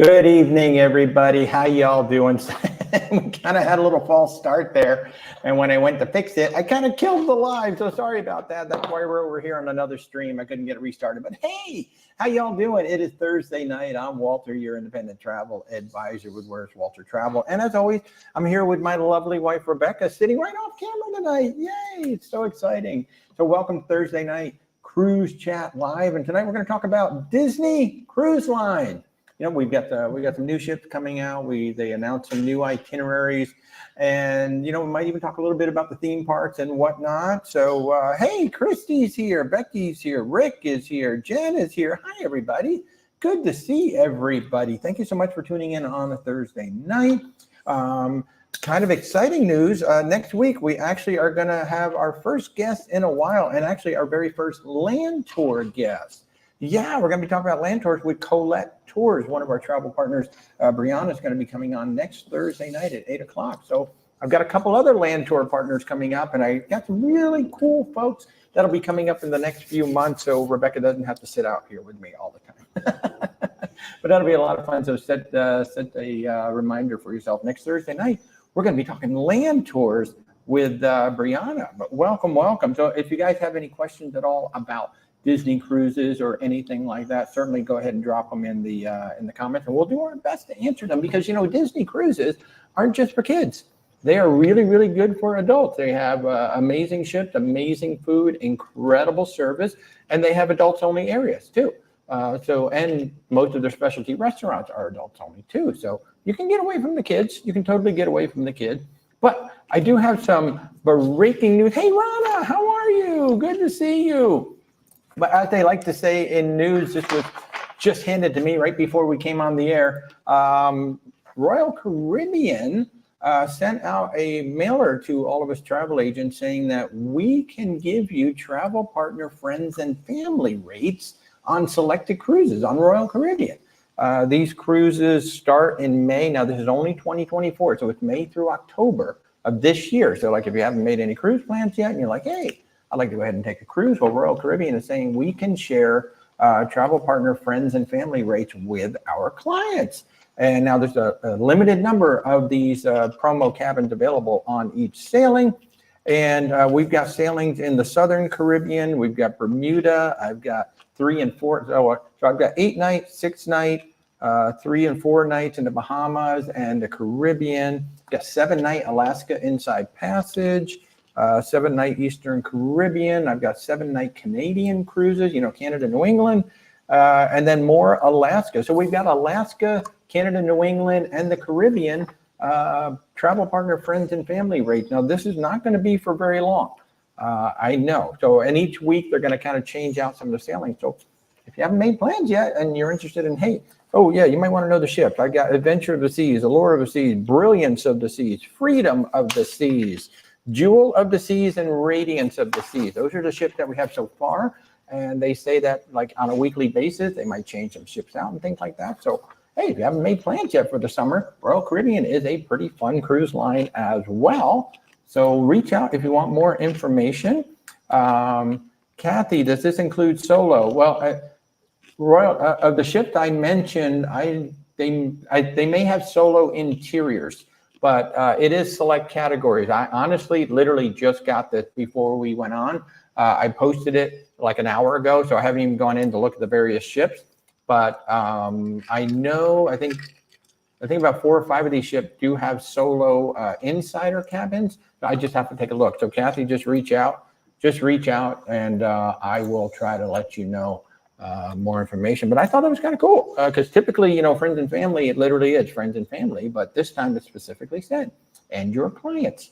Good evening, everybody. How y'all doing? We kind of had a little false start there, and when I went to fix it, I kind of killed the live. So sorry about that. That's why we're over here on another stream. I couldn't get it restarted. But hey, how y'all doing? It is Thursday night. I'm Walter, your independent travel advisor with Where's Walter Travel, and as always, I'm here with my lovely wife Rebecca, sitting right off camera tonight. Yay! It's so exciting. So welcome to Thursday night Cruise Chat Live, and tonight we're going to talk about Disney Cruise Line. You know, we got some new ships coming out. They announced some new itineraries, and we might even talk a little bit about the theme parks and whatnot. So hey, Christy's here, Becky's here, Rick is here, Jen is here. Hi everybody, good to see everybody. Thank you so much for tuning in on a Thursday night. Kind of exciting news. Next week we actually are going to have our first guest in a while, and actually our very first land tour guest. Yeah, we're going to be talking about land tours with Colette Tours, one of our travel partners. Brianna is going to be coming on next Thursday night at 8 o'clock. So I've got a couple other land tour partners coming up, and I got some really cool folks that'll be coming up in the next few months. So Rebecca doesn't have to sit out here with me all the time. But that'll be a lot of fun. So set a reminder for yourself. Next Thursday night, we're going to be talking land tours with Brianna. But welcome. So if you guys have any questions at all about Disney cruises or anything like that, certainly go ahead and drop them in the comments, and we'll do our best to answer them, because Disney cruises aren't just for kids. They are really, really good for adults. They have amazing ships, amazing food, incredible service, and they have adults only areas too. And most of their specialty restaurants are adults only too. So you can get away from the kids. You can totally get away from the kids. But I do have some breaking news. Hey, Rana, how are you? Good to see you. But as they like to say in news, this was just handed to me right before we came on the air. Royal Caribbean sent out a mailer to all of us travel agents saying that we can give you travel partner, friends, and family rates on selected cruises on Royal Caribbean. These cruises start in May. Now, this is only 2024, so it's May through October of this year. So, like, if you haven't made any cruise plans yet and you're like, hey, I'd like to go ahead and take a cruise, well, Royal Caribbean is saying we can share travel partner, friends, and family rates with our clients. And now there's a limited number of these promo cabins available on each sailing. And we've got sailings in the Southern Caribbean. We've got Bermuda. I've got 3 and 4. So I've got 8 nights, 6 night, 3 and 4 nights in the Bahamas and the Caribbean. I've got 7-night Alaska Inside Passage. 7-night Eastern Caribbean. I've got 7-night Canadian cruises, Canada, New England, and then more Alaska. So we've got Alaska, Canada, New England, and the Caribbean travel partner, friends, and family rates. Now, this is not going to be for very long. I know. So, and each week they're going to kind of change out some of the sailings. So if you haven't made plans yet and you're interested in, hey, oh yeah, you might want to know the ships. I got Adventure of the Seas, Allure of the Seas, Brilliance of the Seas, Freedom of the Seas, Jewel of the Seas, and Radiance of the Seas. Those are the ships that we have so far, and they say that like on a weekly basis they might change some ships out and things like that. So hey, if you haven't made plans yet for the summer, Royal Caribbean is a pretty fun cruise line as well. So reach out if you want more information. Kathy, does this include solo? Well, Royal of the ships I mentioned, they may have solo interiors, but it is select categories. I honestly literally just got this before we went on. I posted it like an hour ago, so I haven't even gone in to look at the various ships. But I think about 4 or 5 of these ships do have solo insider cabins. I just have to take a look. So Kathy, just reach out, and I will try to let you know more information. But I thought that was kind of cool because typically, friends and family, it literally is friends and family, but this time it specifically said, and your clients.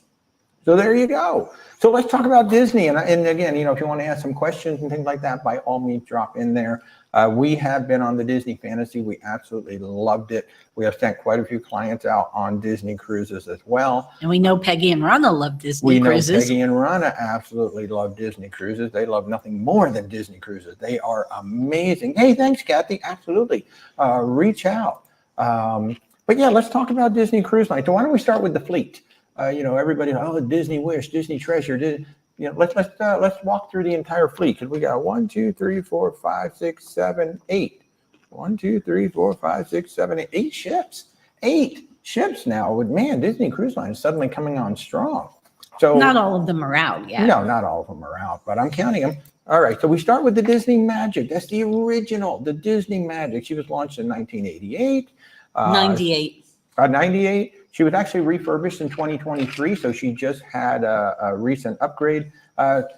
So there you go. So let's talk about Disney. And again, if you want to ask some questions and things like that, by all means, drop in there. We have been on the Disney Fantasy. We absolutely loved it. We have sent quite a few clients out on Disney cruises as well. And we know Peggy and Rana love Disney cruises. We know Peggy and Rana absolutely love Disney cruises. They love nothing more than Disney cruises. They are amazing. Hey, thanks, Kathy. Absolutely. Reach out. But yeah, let's talk about Disney Cruise Line. So why don't we start with the fleet? Everybody, Disney Wish, Disney Treasure. Let's walk through the entire fleet because we got 1, 2, 3, 4, 5, 6, 7, 8. 1, 2, 3, 4, 5, 6, 7, 8, 8 ships. 8 ships now with, man, Disney Cruise Line is suddenly coming on strong. So Not all of them are out yet. no, not all of them are out, but I'm counting them. All right, so we start with the Disney Magic. That's the original, the Disney Magic. She was launched in 1988. 98. 98. She was actually refurbished in 2023, so she just had a recent upgrade.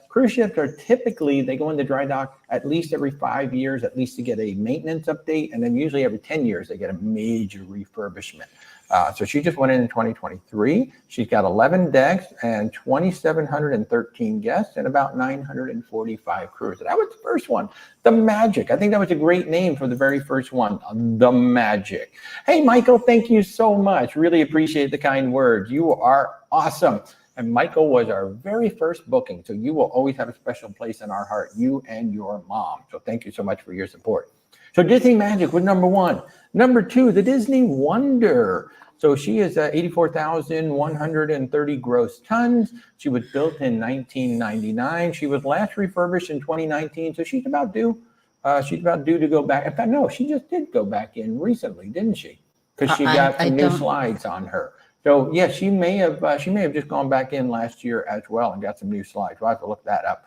Cruise ships are typically, they go into dry dock at least every 5 years, at least to get a maintenance update, and then usually every 10 years they get a major refurbishment. So she just went in 2023. She's got 11 decks and 2,713 guests and about 945 crews. That was the first one, the Magic. I think that was a great name for the very first one, the Magic. Hey, Michael, thank you so much. Really appreciate the kind words. You are awesome. And Michael was our very first booking. So you will always have a special place in our heart, you and your mom. So thank you so much for your support. So Disney Magic was number 1. Number 2, the Disney Wonder. So she is 84,130 gross tons. She was built in 1999. She was last refurbished in 2019. So she's about due. She's about due to go back. In fact, no, she just did go back in recently, didn't she? Because she got some new slides on her. So yeah, she may have just gone back in last year as well and got some new slides. We'll have to look that up.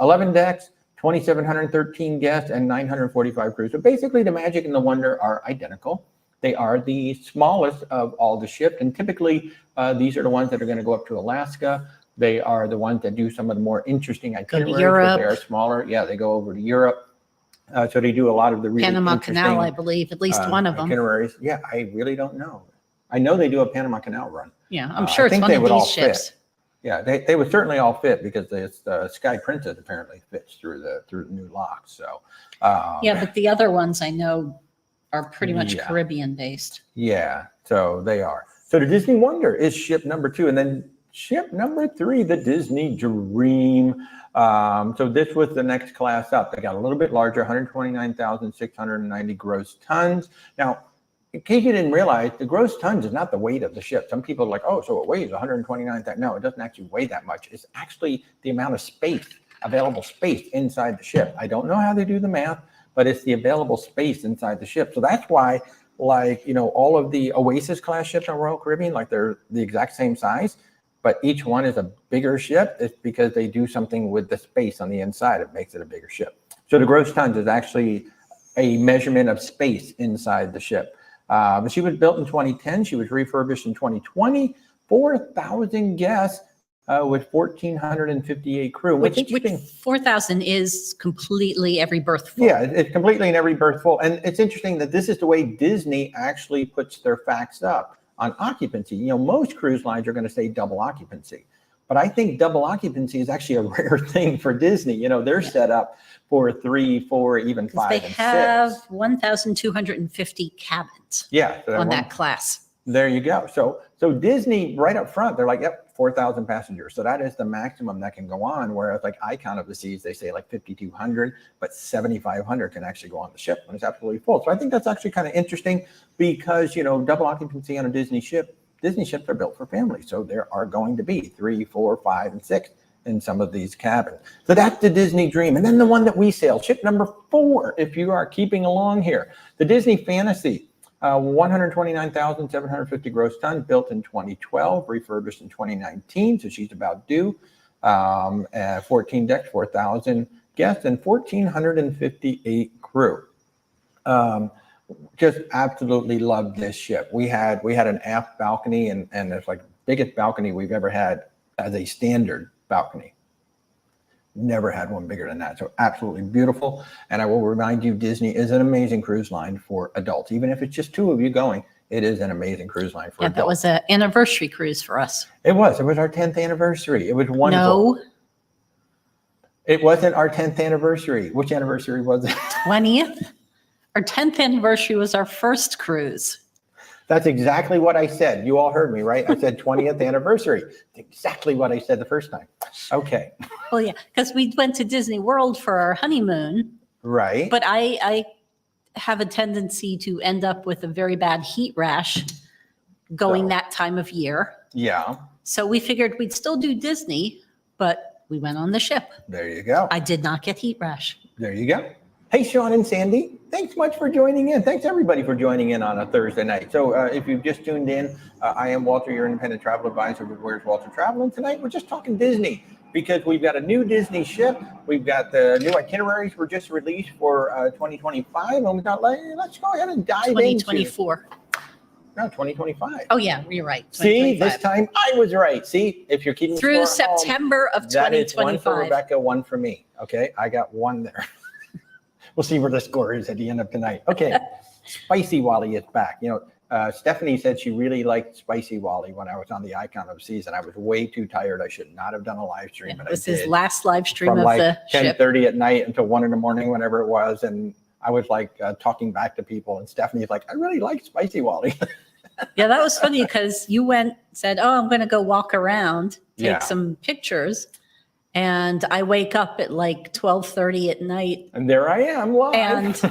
11 decks, 2,713 guests, and 945 crews. So basically, the Magic and the Wonder are identical. They are the smallest of all the ships, and typically these are the ones that are going to go up to Alaska. They are the ones that do some of the more interesting itineraries. Europe. They are smaller. Yeah, they go over to Europe. So they do a lot of the really Panama Canal, I believe, at least one of them. Itineraries. Yeah, I really don't know. I know they do a Panama Canal run. Yeah, I'm sure it's one of these ships. Fit. Yeah, they would certainly all fit because the Sky Princess apparently fits through the new locks. So yeah, but the other ones I know are pretty much Caribbean based. Yeah, so they are. So the Disney Wonder is ship number 2, and then ship number 3, the Disney Dream. So this was the next class up. They got a little bit larger, 129,690 gross tons. Now, in case you didn't realize, the gross tons is not the weight of the ship. Some people are like, oh, so it weighs 129,000. No, it doesn't actually weigh that much. It's actually the amount of space, available space inside the ship. I don't know how they do the math, but it's the available space inside the ship. So that's why, like, you know, all of the Oasis class ships on Royal Caribbean, like they're the exact same size, but each one is a bigger ship. It's because they do something with the space on the inside. It makes it a bigger ship. So the gross tons is actually a measurement of space inside the ship. But she was built in 2010. She was refurbished in 2020. 4,000 guests with 1,458 crew. Which 4,000 is completely every berth full. Yeah, it's completely in every berth full. And it's interesting that this is the way Disney actually puts their facts up on occupancy. You know, most cruise lines are going to say double occupancy. But I think double occupancy is actually a rare thing for Disney. You know, they're set up for 3, 4, even 5, and 6. They have 1,250 cabins. Yeah, so on that class. There you go. So Disney right up front, they're like, yep, 4,000 passengers. So that is the maximum that can go on. Whereas like Icon of the Seas, they say like 5,200, but 7,500 can actually go on the ship when it's absolutely full. So I think that's actually kind of interesting because, you know, double occupancy on a Disney ship. Disney ships are built for families, so there are going to be 3, 4, 5, and 6 in some of these cabins. So that's the Disney Dream. And then the one that we sail, ship number 4, if you are keeping along here, the Disney Fantasy, 129,750 gross tons, built in 2012, refurbished in 2019, so she's about due. 14 decks, 4,000 guests, and 1,458 crew. Just absolutely love this ship. We had an aft balcony, and it's like the biggest balcony we've ever had as a standard balcony. Never had one bigger than that. So absolutely beautiful. And I will remind you, Disney is an amazing cruise line for adults. Even if it's just 2 of you going, it is an amazing cruise line for adults. That was an anniversary cruise for us. It was our 10th anniversary. It was wonderful. No. It wasn't our 10th anniversary. Which anniversary was it? 20th. Our 10th anniversary was our first cruise. That's exactly what I said. You all heard me, right? I said 20th anniversary. Exactly what I said the first time. Okay. Well, yeah, because we went to Disney World for our honeymoon. Right. But I have a tendency to end up with a very bad heat rash going that time of year. Yeah. So we figured we'd still do Disney, but we went on the ship. There you go. I did not get heat rash. There you go. Hey, Sean and Sandy, thanks much for joining in. Thanks everybody for joining in on a Thursday night. So if you've just tuned in, I am Walter, your independent travel advisor with Where's Walter Traveling. Tonight, we're just talking Disney because we've got a new Disney ship. We've got the new itineraries were just released for 2025. And we thought, let's go ahead and dive 2024. No, 2025. Oh, yeah, you're right. See, this time I was right. See, if you're keeping through score at home, September of that is 2025. one for Rebecca, one for me. Okay, I got one there. We'll see where the score is at the end of tonight. Okay, Spicy Wally is back. You know, Stephanie said she really liked Spicy Wally when I was on the Icon of Season. I was way too tired. I should not have done a live stream. Yeah, but this I is did. last live stream From of like the ship. 10:30 at night until 1 in the morning, whenever it was. And I was like talking back to people. And Stephanie's like, I really like Spicy Wally. Yeah, that was funny because you said, oh, I'm going to go walk around, take Yeah. some pictures. And I wake up at like 12:30 at night. And there I am live. And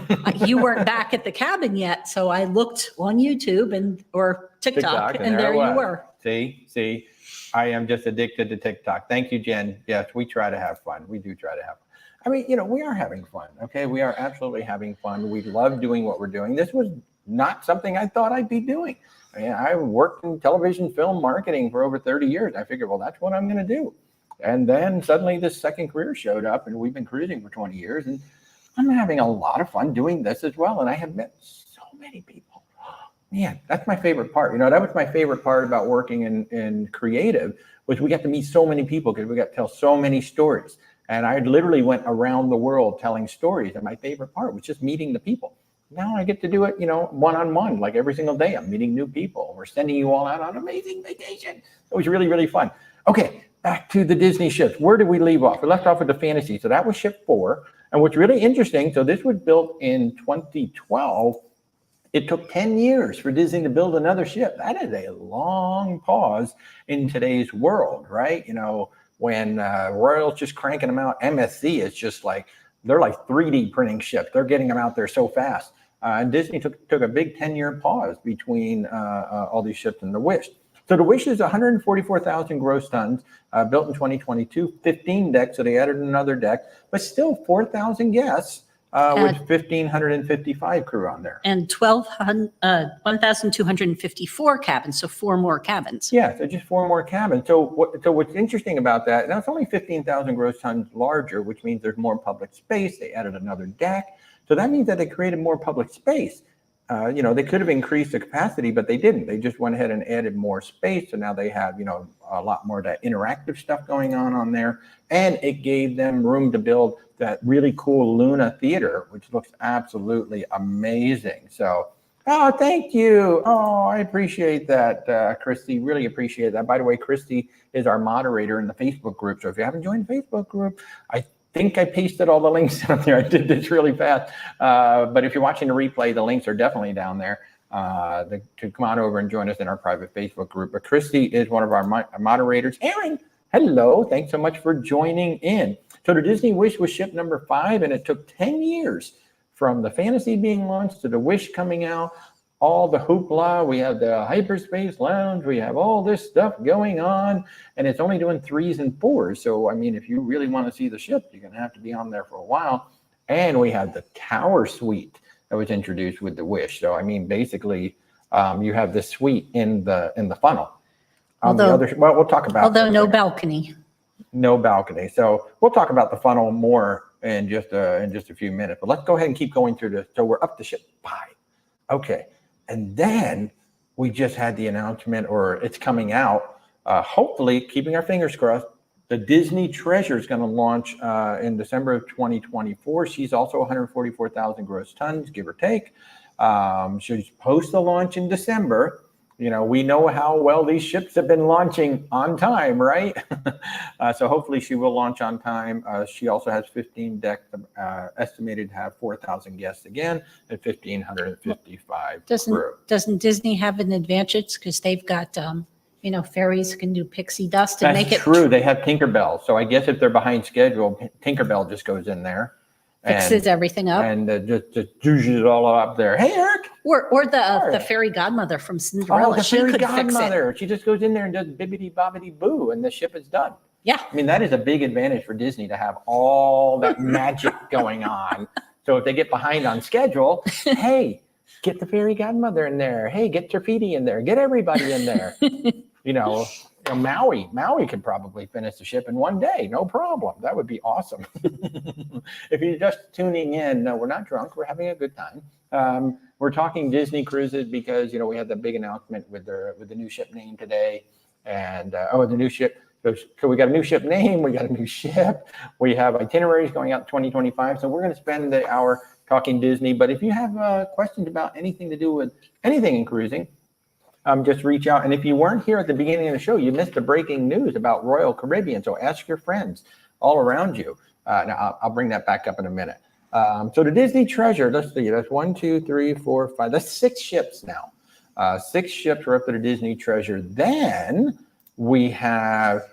you weren't back at the cabin yet. So I looked on YouTube or TikTok and there you were. See, I am just addicted to TikTok. Thank you, Jen. Yes, we try to have fun. We do try to have fun. I mean, you know, we are having fun. Okay, we are absolutely having fun. We love doing what we're doing. This was not something I thought I'd be doing. I worked in television, film marketing for over 30 years. I figured, well, that's what I'm going to do. And then suddenly this second career showed up and we've been cruising for 20 years and I'm having a lot of fun doing this as well. And I have met so many people. Man, that's my favorite part. You know, that was my favorite part about working in creative was we got to meet so many people because we got to tell so many stories. And I literally went around the world telling stories. And my favorite part was just meeting the people. Now I get to do it, you know, one-on-one, like every single day. I'm meeting new people. We're sending you all out on amazing vacation. It was really, really fun. Okay, back to the Disney ships. Where did we leave off? We left off with the Fantasy. So that was ship 4. And what's really interesting, so this was built in 2012. It took 10 years for Disney to build another ship. That is a long pause in today's world, right? You know, when Royal's just cranking them out, MSC is just like, they're like 3D printing ships. They're getting them out there so fast. And Disney took a big 10-year pause between all these ships and the Wish. So the Wish is 144,000 gross tons, built in 2022, 15 decks, so they added another deck, but still 4,000 guests with 1,555 crew on there. And 1,254 cabins, so 4 more cabins. Yeah, so just 4 more cabins. So what's interesting about that, now it's only 15,000 gross tons larger, which means there's more public space. They added another deck. So that means that they created more public space. You know, they could have increased the capacity, but they didn't. They just went ahead and added more space. So now they have, you know, a lot more of that interactive stuff going on there. And it gave them room to build that really cool Luna Theater, which looks absolutely amazing. So, oh, thank you. Oh, I appreciate that, Christy. Really appreciate that. By the way, Christy is our moderator in the Facebook group. So if you haven't joined the Facebook group, I think I pasted all the links down there. I did this really fast. But if you're watching the replay, the links are definitely down there to come on over and join us in our private Facebook group. But Christy is one of our moderators. Aaron, hello. Thanks so much for joining in. So the Disney Wish was ship number 5, and it took 10 years from the Fantasy being launched to the Wish coming out. All the hoopla, we have the hyperspace lounge, we have all this stuff going on, and it's only doing 3s and 4s. So, I mean, if you really want to see the ship, you're going to have to be on there for a while. And we have the Tower Suite that was introduced with the Wish. So, I mean, basically, you have this suite in the funnel. Although, well, we'll talk about. Although no balcony. No balcony. So we'll talk about the funnel more in just a few minutes. But let's go ahead and keep going through this. So we're up to ship 5. Okay. And then we just had the announcement, or it's coming out, hopefully, keeping our fingers crossed, the Disney Treasure is going to launch in December of 2024. She's also 144,000 gross tons, give or take. She's supposed to launch in December. You know, we know how well these ships have been launching on time, right? So hopefully she will launch on time. She also has 15 decks, estimated to have 4,000 guests again, and 1,555 crew. Doesn't Disney have an advantage because they've got, you know, ferries can do pixie dust and make it. That's true. They have Tinkerbell. So I guess if they're behind schedule, Tinkerbell just goes in there. Fixes everything up. And just douches it all up there. Hey, Eric. Or the fairy godmother from Cinderella. Oh, the she fairy could godmother. fix it. She just goes in there and does bibbity bobbity boo, and the ship is done. Yeah. I mean, that is a big advantage for Disney to have all that magic going on So if they get behind on schedule, hey, get the fairy godmother in there. Hey, get Trafiti in there. Get everybody in there. Maui could probably finish the ship in one day. No problem. That would be awesome. If you're just tuning in, no, we're not drunk. We're having a good time. We're talking Disney cruises because, we had the big announcement with the new ship name today. And, the new ship. So we got a new ship name. We got a new ship. We have itineraries going out 2025. So we're going to spend the hour talking Disney. But if you have questions about anything to do with anything in cruising, just reach out. And if you weren't here at the beginning of the show, you missed the breaking news about Royal Caribbean. So ask your friends all around you. Now I'll bring that back up in a minute. So the Disney Treasure, let's see, that's 1, 2, 3, 4, 5. That's 6 ships now. 6 ships are up to the Disney Treasure. Then we have,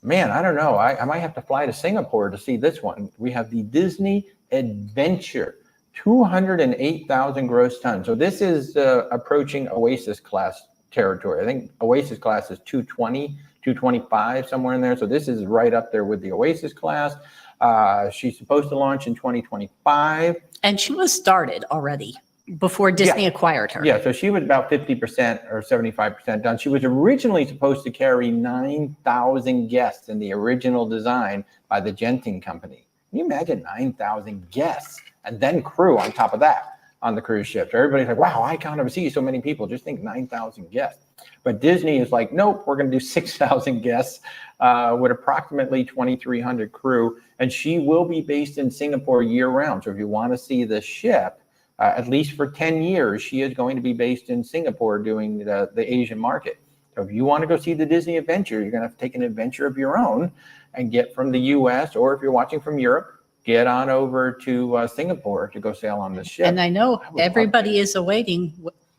I don't know. I might have to fly to Singapore to see this one. We have the Disney Adventure, 208,000 gross tons. So this is approaching Oasis class territory. I think Oasis class is 220, 225, somewhere in there. So this is right up there with the Oasis class. She's supposed to launch in 2025. And she was started already before Disney acquired her. Yeah, so she was about 50% or 75% done. She was originally supposed to carry 9,000 guests in the original design by the Genting Company. Can you imagine 9,000 guests and then crew on top of that on the cruise ship? So everybody's like, wow, I can't ever see so many people. Just think 9,000 guests. But Disney is like, nope, we're going to do 6,000 guests with approximately 2,300 crew. And she will be based in Singapore year round. So if you want to see the ship, at least for 10 years, she is going to be based in Singapore doing the Asian market. So if you want to go see the Disney Adventure, you're going to have to take an adventure of your own and get from the US, or if you're watching from Europe, get on over to Singapore to go sail on the ship. And I know everybody is awaiting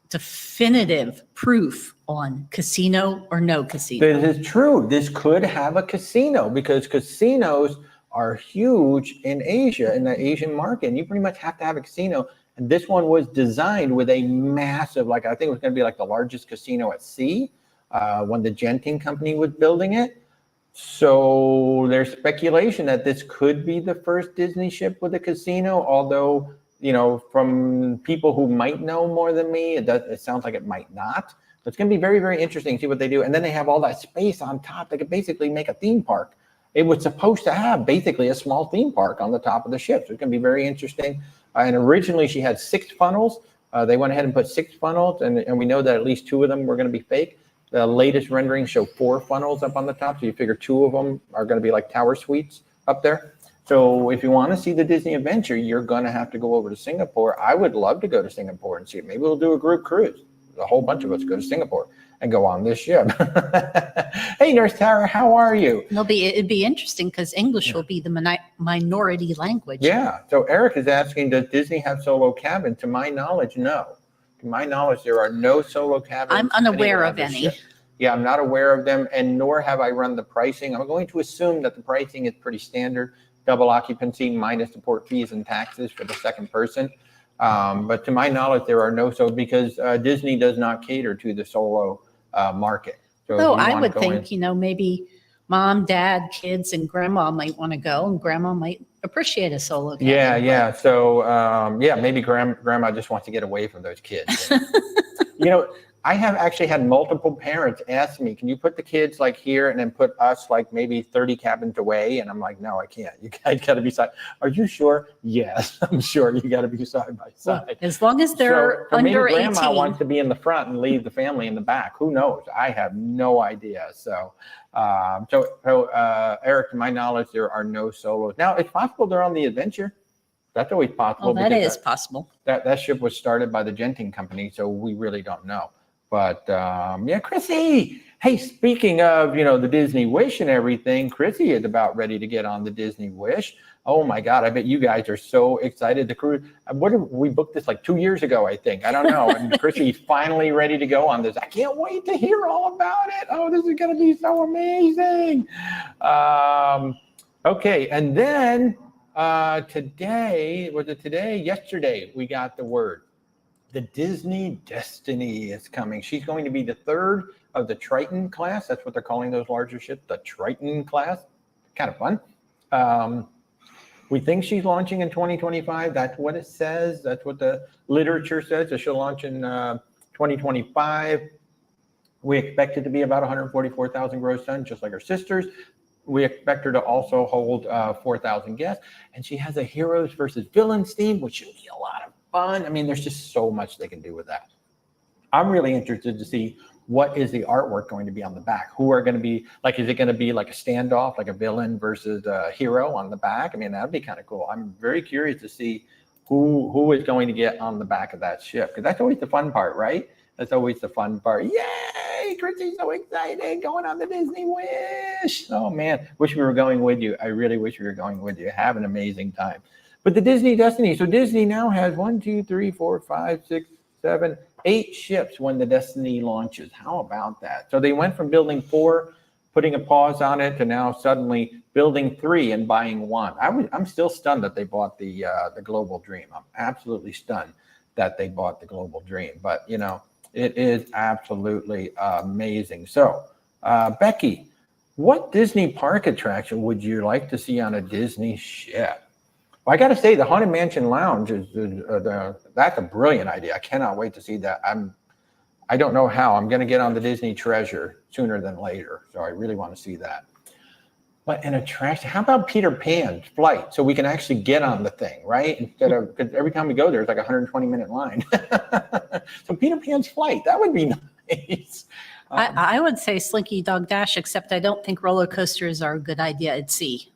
definitive proof on casino or no casino. This is true. This could have a casino because casinos are huge in Asia, in the Asian market. And you pretty much have to have a casino. And this one was designed with a massive, I think it was going to be like the largest casino at sea when the Genting Company was building it. So there's speculation that this could be the first Disney ship with a casino, although, from people who might know more than me, it sounds like it might not. But it's going to be very, very interesting to see what they do. And then they have all that space on top. They could basically make a theme park. It was supposed to have basically a small theme park on the top of the ship. So it's going to be very interesting. And originally she had 6 funnels. They went ahead and put 6 funnels, and we know that at least 2 of them were going to be fake. The latest renderings show 4 funnels up on the top. So you figure 2 of them are going to be like tower suites up there. So if you want to see the Disney Adventure, you're going to have to go over to Singapore. I would love to go to Singapore and see it. Maybe we'll do a group cruise. A whole bunch of us go to Singapore and go on this ship. Hey, Nurse Tara, how are you? It'd be interesting because English will be the minority language. Yeah. So Eric is asking, does Disney have solo cabin? To my knowledge, no. To my knowledge, there are no solo cabins. I'm unaware of any. Yeah, I'm not aware of them, and nor have I run the pricing. I'm going to assume that the pricing is pretty standard, double occupancy minus the port fees and taxes for the second person. But to my knowledge, there are no because Disney does not cater to the solo market. So I would think, maybe mom, dad, kids, and grandma might want to go, and grandma might appreciate a solo cabin. Yeah. So, maybe grandma just wants to get away from those kids. I have actually had multiple parents ask me, can you put the kids here and then put us maybe 30 cabins away? And I'm like, no, I can't. You guys got to be side. Are you sure? Yes, I'm sure. You got to be side by side. Well, as long as they're under maybe 18. Grandma wants to be in the front and leave the family in the back. Who knows? I have no idea. So, Eric, to my knowledge, there are no solos. Now, it's possible they're on the Adventure. That's always possible. Oh, that is possible. That ship was started by the Genting Company, so we really don't know. But Chrissy, hey, speaking of, the Disney Wish and everything, Chrissy is about ready to get on the Disney Wish. Oh my God, I bet you guys are so excited to cruise. We booked this 2 years ago, I think. I don't know. And Chrissy's finally ready to go on this. I can't wait to hear all about it. Oh, this is going to be so amazing. Okay, and then yesterday, we got the word. The Disney Destiny is coming. She's going to be the 3rd of the Triton class. That's what they're calling those larger ships, the Triton class. Kind of fun. We think she's launching in 2025. That's what it says. That's what the literature says, that she'll launch in 2025. We expect it to be about 144,000 gross tons, just like her sisters. We expect her to also hold 4,000 guests. And she has a heroes versus villains theme, which should be a lot of fun. I mean, there's just so much they can do with that. I'm really interested to see what is the artwork going to be on the back. Who are going to be, like, is it going to be like a standoff, like a villain versus a hero on the back? I mean, that'd be kind of cool. I'm very curious to see who is going to get on the back of that ship, because that's always the fun part, right? That's always the fun part. Yay, Chrissy's so excited, going on the Disney Wish. Oh man, wish we were going with you. I really wish we were going with you. Have an amazing time. But the Disney Destiny, so Disney now has 1, 2, 3, 4, 5, 6, 7, 8 ships when the Destiny launches. How about that? So they went from building 4, putting a pause on it, to now suddenly building 3 and buying 1. I'm still stunned that they bought the Global Dream. I'm absolutely stunned that they bought the Global Dream. But you know, it is absolutely amazing. So, Becky, what Disney park attraction would you like to see on a Disney ship? Well, I got to say, the Haunted Mansion Lounge that's a brilliant idea. I cannot wait to see that. I don't know how. I'm going to get on the Disney Treasure sooner than later, so I really want to see that. But an attraction, how about Peter Pan's flight? So we can actually get on the thing, right? Instead of, because every time we go there, it's like a 120-minute line. So Peter Pan's flight, that would be nice. I would say Slinky Dog Dash, except I don't think roller coasters are a good idea at sea.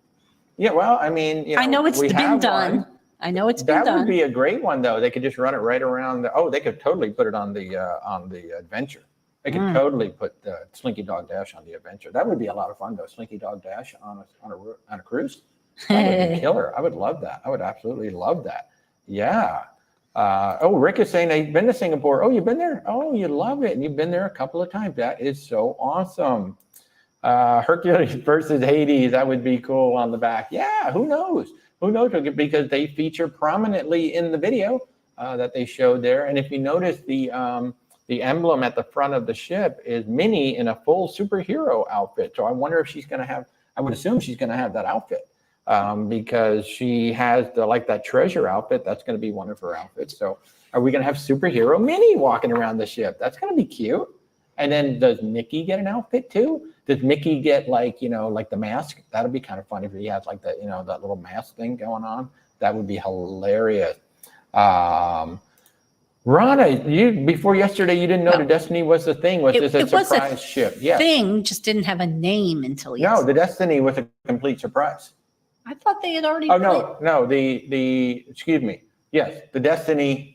Yeah, well, I mean, you know, I know it's we been have done. one. I know it's been That done. would be a great one, though. They could just run it right around they could totally put it on the Adventure. They could totally put the Slinky Dog Dash on the Adventure. That would be a lot of fun, though. Slinky Dog Dash on a cruise. That would be killer. I would love that. I would absolutely love that. Yeah. Rick is saying they've been to Singapore. Oh, you've been there? Oh, you love it. And you've been there a couple of times. That is so awesome. Hercules versus Hades. That would be cool on the back. Yeah, who knows? Who knows? Because they feature prominently in the video that they showed there. And if you notice, the emblem at the front of the ship is Minnie in a full superhero outfit. So I wonder if she's going to have, I would assume she's going to have that outfit because she has that treasure outfit. That's going to be one of her outfits. So are we going to have superhero Minnie walking around the ship? That's going to be cute. And then does Mickey get an outfit too? Does Mickey get like the mask? That'd be kind of funny if he has like that, that little mask thing going on. That would be hilarious. Rana, before yesterday, you didn't know the Destiny was the thing. Was this a surprise ship? Yeah. Thing just didn't have a name until yesterday. No, the Destiny was a complete surprise. I thought they had already. Oh no, excuse me. Yes, the Destiny.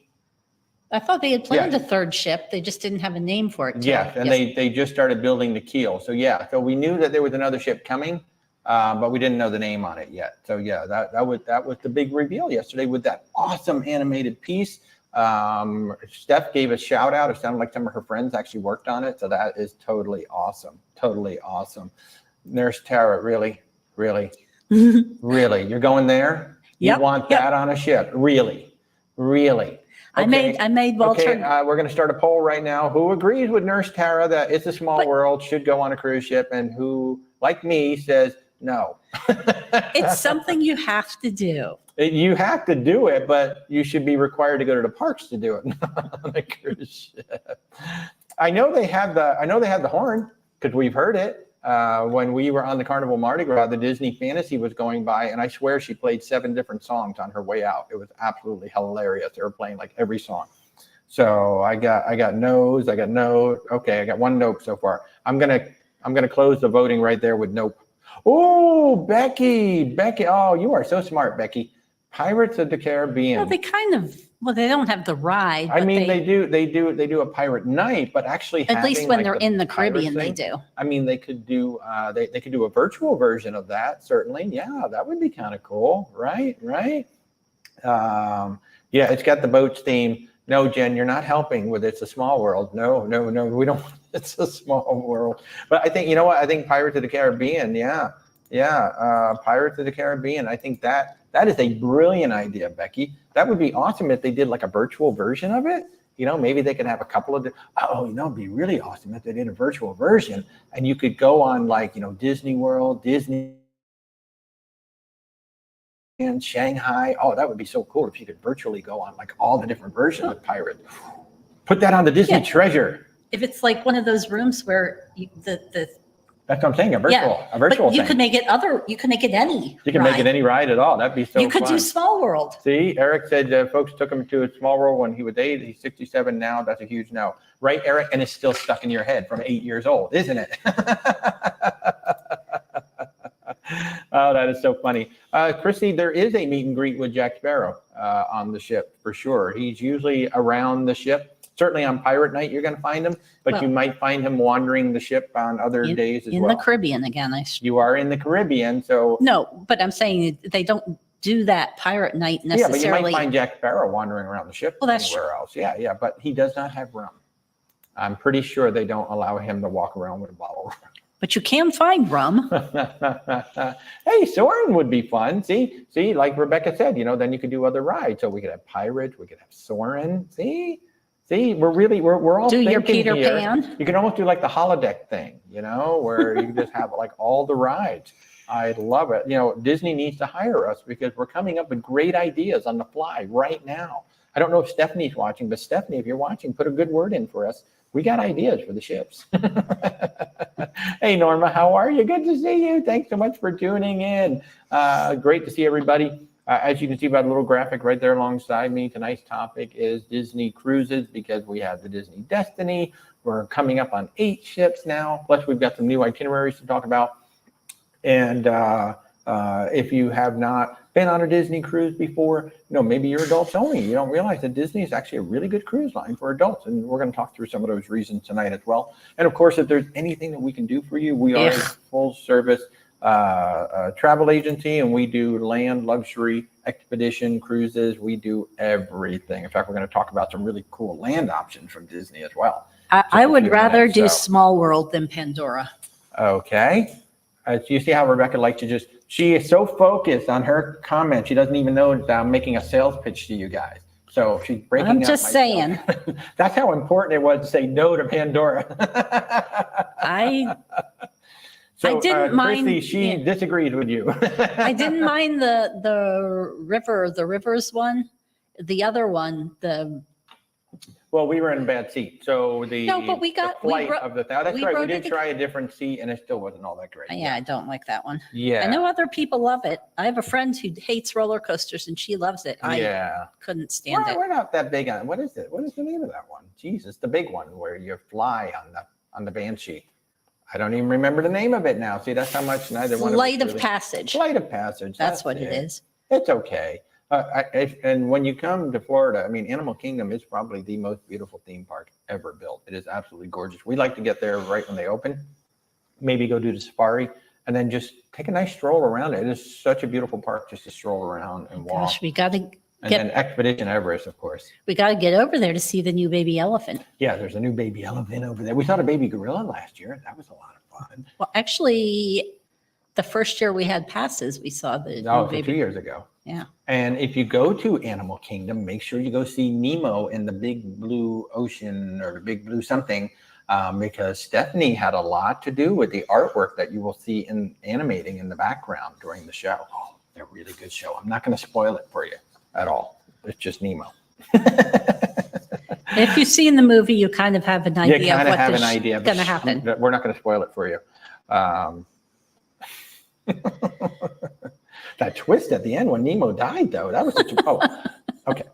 I thought they had planned a third ship. They just didn't have a name for it. Yes, and they just started building the keel. So yeah, so we knew that there was another ship coming, but we didn't know the name on it yet. So yeah, that was the big reveal yesterday with that awesome animated piece. Steph gave a shout out. It sounded like some of her friends actually worked on it. So that is totally awesome. Totally awesome. Nurse Tara, really, really, really, you're going there? You want that on a ship? Really, really. Okay. I made Walter. Okay, we're going to start a poll right now. Who agrees with Nurse Tara that It's a Small World should go on a cruise ship, and who, like me, says no? It's something you have to do. You have to do it, but you should be required to go to the parks to do it on a cruise ship. I know they have the horn because we've heard it. When we were on the Carnival Mardi Gras, the Disney Fantasy was going by, and I swear she played 7 different songs on her way out. It was absolutely hilarious. They were playing like every song. So I got no's, I got no. Okay, I got 1 nope so far. I'm gonna close the voting right there with nope. Oh, Becky. Oh, you are so smart, Becky. Pirates of the Caribbean. Well, they don't have the ride. I mean, they do a pirate night, but actually at least when they're in the Caribbean, they do. I mean, they could do they could do a virtual version of that. Certainly, yeah, that would be kind of cool, right? Yeah, it's got the boats theme. No, Jen, you're not helping with It's a Small World. No, we don't. It's a Small World. But I think, you know what? I think Pirates of the Caribbean. Yeah. Pirates of the Caribbean. I think that is a brilliant idea, Becky. That would be awesome if they did like a virtual version of it. Maybe they could have a couple of, it'd be really awesome if they did a virtual version and you could go on like, Disney World, Disney and Shanghai. Oh, that would be so cool if you could virtually go on like all the different versions of Pirate. Put that on the Disney Treasure. If it's like one of those rooms where the That's what I'm saying, a virtual but you thing. could make it you can make it any You can make it any ride at all. That'd be so You could fun. do Small World. See, Eric said folks took him to a Small World when he was 8. He's 67 now. That's a huge no. Right, Eric? And it's still stuck in your head from 8 years old, isn't it? Oh, that is so funny. Chrissy, there is a meet and greet with Jack Sparrow on the ship for sure. He's usually around the ship. Certainly on Pirate Night, you're going to find him, but you might find him wandering the ship on other days as well. In the Caribbean again. You are in the Caribbean, so. No, but I'm saying they don't do that Pirate Night necessarily. Yeah, but you might find Jack Sparrow wandering around the ship that's anywhere else. Yeah, but he does not have rum. I'm pretty sure they don't allow him to walk around with a bottle of rum. But you can find rum. Hey, Soarin' would be fun. See, like Rebecca said, then you could do other rides. So we could have Pirate, we could have Soarin'. See, we're all do thinking your Peter here. Pan. You can almost do like the holodeck thing, where you just have like all the rides. I love it. Disney needs to hire us because we're coming up with great ideas on the fly right now. I don't know if Stephanie's watching, but Stephanie, if you're watching, put a good word in for us. We got ideas for the ships. Hey, Norma, how are you? Good to see you. Thanks so much for tuning in. Great to see everybody. As you can see by the little graphic right there alongside me, tonight's topic is Disney cruises because we have the Disney Destiny. We're coming up on 8 ships now. Plus, we've got some new itineraries to talk about. And if you have not been on a Disney cruise before, maybe you're adults only. You don't realize that Disney is actually a really good cruise line for adults. And we're going to talk through some of those reasons tonight as well. And of course, if there's anything that we can do for you, we are a full service travel agency, and we do land, luxury, expedition, cruises. We do everything. In fact, we're going to talk about some really cool land options from Disney as well. I would rather do Small World than Pandora. Okay. You see how Rebecca likes to she is so focused on her comment, she doesn't even know that I'm making a sales pitch to you guys. So she's breaking up. I'm just saying. That's how important it was to say no to Pandora. I didn't mind. Chrissy, she disagreed with you. I didn't mind the rivers one. The other one, Well, we were in a bad seat. So but we got the flight of the that's we right. We rode did it try a different seat, and it still wasn't all that great. Yeah, I don't like that one. Yeah, I know other people love it. I have a friend who hates roller coasters, and she loves it. I couldn't stand it. We're not that big on. What is it? What is the name of that one? Jesus, the big one where you fly on the Banshee. I don't even remember the name of it now. See, that's how much neither one of us Flight of Passage. Flight of Passage. That's what it is. It's okay. And when you come to Florida, Animal Kingdom is probably the most beautiful theme park ever built. It is absolutely gorgeous. We like to get there right when they open, maybe go do the safari, and then just take a nice stroll around it. It is such a beautiful park just to stroll around and walk. Gosh, we got to then Expedition Everest, of course. We got to get over there to see the new baby elephant. Yeah, there's a new baby elephant over there. We saw the baby gorilla last year. That was a lot of fun. Well, actually, the first year we had passes, we saw the new baby. 2 years ago. Yeah. And if you go to Animal Kingdom, make sure you go see Nemo in the big blue ocean or the big blue something, because Stephanie had a lot to do with the artwork that you will see in animating in the background during the show. Oh, they're a really good show. I'm not going to spoil it for you at all. It's just Nemo. If you've seen the movie, you kind of have an idea of what's going to happen. We're not going to spoil it for you. That twist at the end when Nemo died, though, that was such a okay.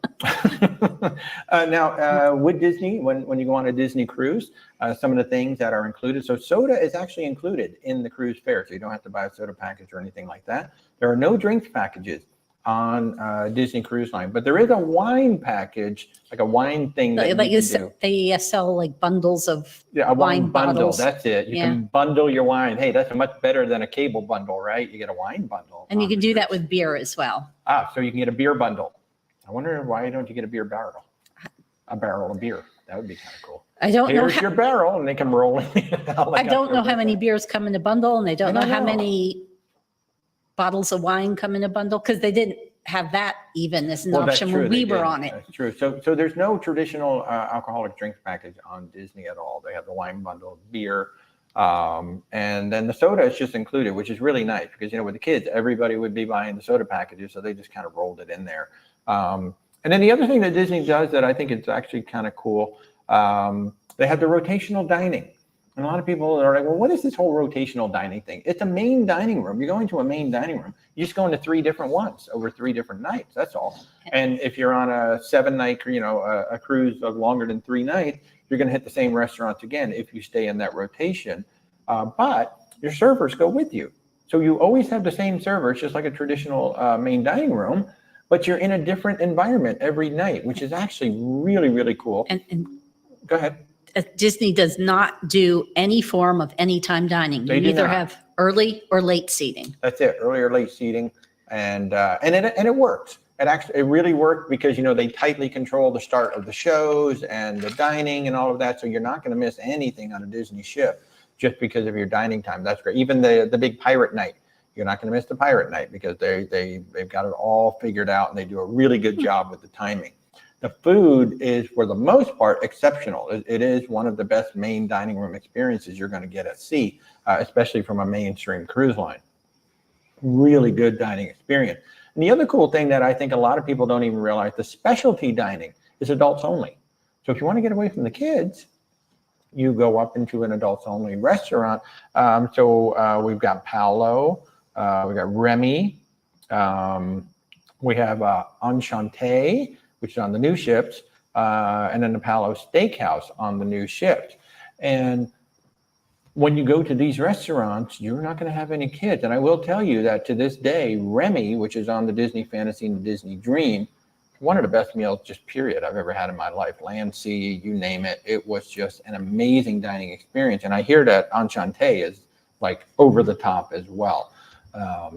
Now, with Disney, when you go on a Disney cruise, some of the things that are included. So soda is actually included in the cruise fare, so you don't have to buy a soda package or anything like that. There are no drinks packages on Disney Cruise Line, but there is a wine package, like a wine thing that you can do. They sell like bundles of a wine bundle. Bottles. That's it. You can bundle your wine. Hey, that's much better than a cable bundle, right? You get a wine bundle. And you can do that with beer as well. So you can get a beer bundle. I wonder why don't you get a beer barrel? A barrel of beer. That would be kind of cool. I don't know. Here's your barrel, and they can roll it. I don't know how many beers come in a bundle, and I don't know how many bottles of wine come in a bundle, because they didn't have that even as an option when we were on it. That's true. So there's no traditional alcoholic drinks package on Disney at all. They have the wine bundle, beer, And then the soda is just included, which is really nice because, with the kids, everybody would be buying the soda packages. So they just kind of rolled it in there. And then the other thing that Disney does that I think is actually kind of cool, they have the rotational dining. And a lot of people are like, well, what is this whole rotational dining thing? It's a main dining room. You're going to a main dining room. You just go into 3 different ones over 3 different nights. That's all. And if you're on a 7-night, a cruise of longer than 3 nights, you're going to hit the same restaurants again if you stay in that rotation. But your servers go with you. So you always have the same server. It's just like a traditional main dining room, but you're in a different environment every night, which is actually really, really cool. And go ahead. Disney does not do any form of anytime dining. You either have early or late seating. That's it, early or late seating, and it works. It really worked because they tightly control the start of the shows and the dining and all of that, so you're not going to miss anything on a Disney ship just because of your dining time. That's great. Even the big pirate night, you're not going to miss the pirate night because they've got it all figured out and they do a really good job with the timing. The food is, for the most part, exceptional. It is one of the best main dining room experiences you're going to get at sea, especially from a mainstream cruise line. Really good dining experience. And the other cool thing that I think a lot of people don't even realize, the specialty dining is adults only. So if you want to get away from the kids, you go up into an adults only restaurant. So we've got Paolo, we got Remy, we have Enchanté, which is on the new ships, and then the Paolo Steakhouse on the new ships. And when you go to these restaurants, you're not going to have any kids. And I will tell you that to this day, Remy, which is on the Disney Fantasy and the Disney Dream, one of the best meals, just period, I've ever had in my life. Land, sea, you name it. It was just an amazing dining experience. And I hear that Enchanté is like over the top as well.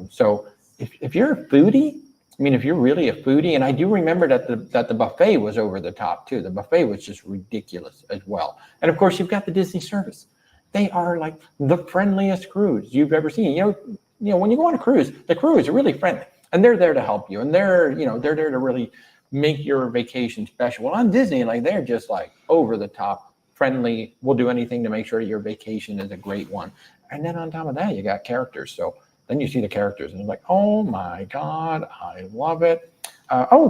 So if you're a foodie, if you're really a foodie, and I do remember that the buffet was over the top too. The buffet was just ridiculous as well. And of course, you've got the Disney service. They are like the friendliest cruise you've ever seen. When you go on a cruise, the crew is really friendly, and they're there to help you, and they're there to really make your vacation special. Well, on Disney, they're just like over the top friendly. We'll do anything to make sure your vacation is a great one. And then on top of that, you got characters. So then you see the characters and it's like, oh my God, I love it.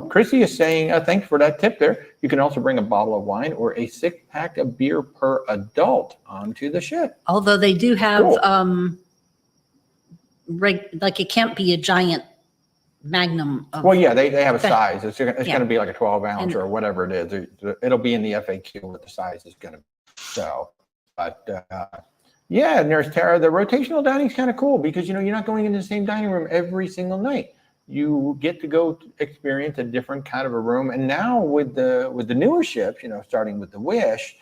Chrissy is saying, thanks for that tip there. You can also bring a bottle of wine or a 6-pack of beer per adult onto the ship. Although they do have, it can't be a giant magnum. Well, yeah, they have a size. It's going to be like a 12-ounce or whatever it is. It'll be in the FAQ what the size is going to be. So, but yeah, Nurse Tara, the rotational dining is kind of cool because, you're not going into the same dining room every single night. You get to go experience a different kind of a room. And now with the newer ships, starting with the Wish,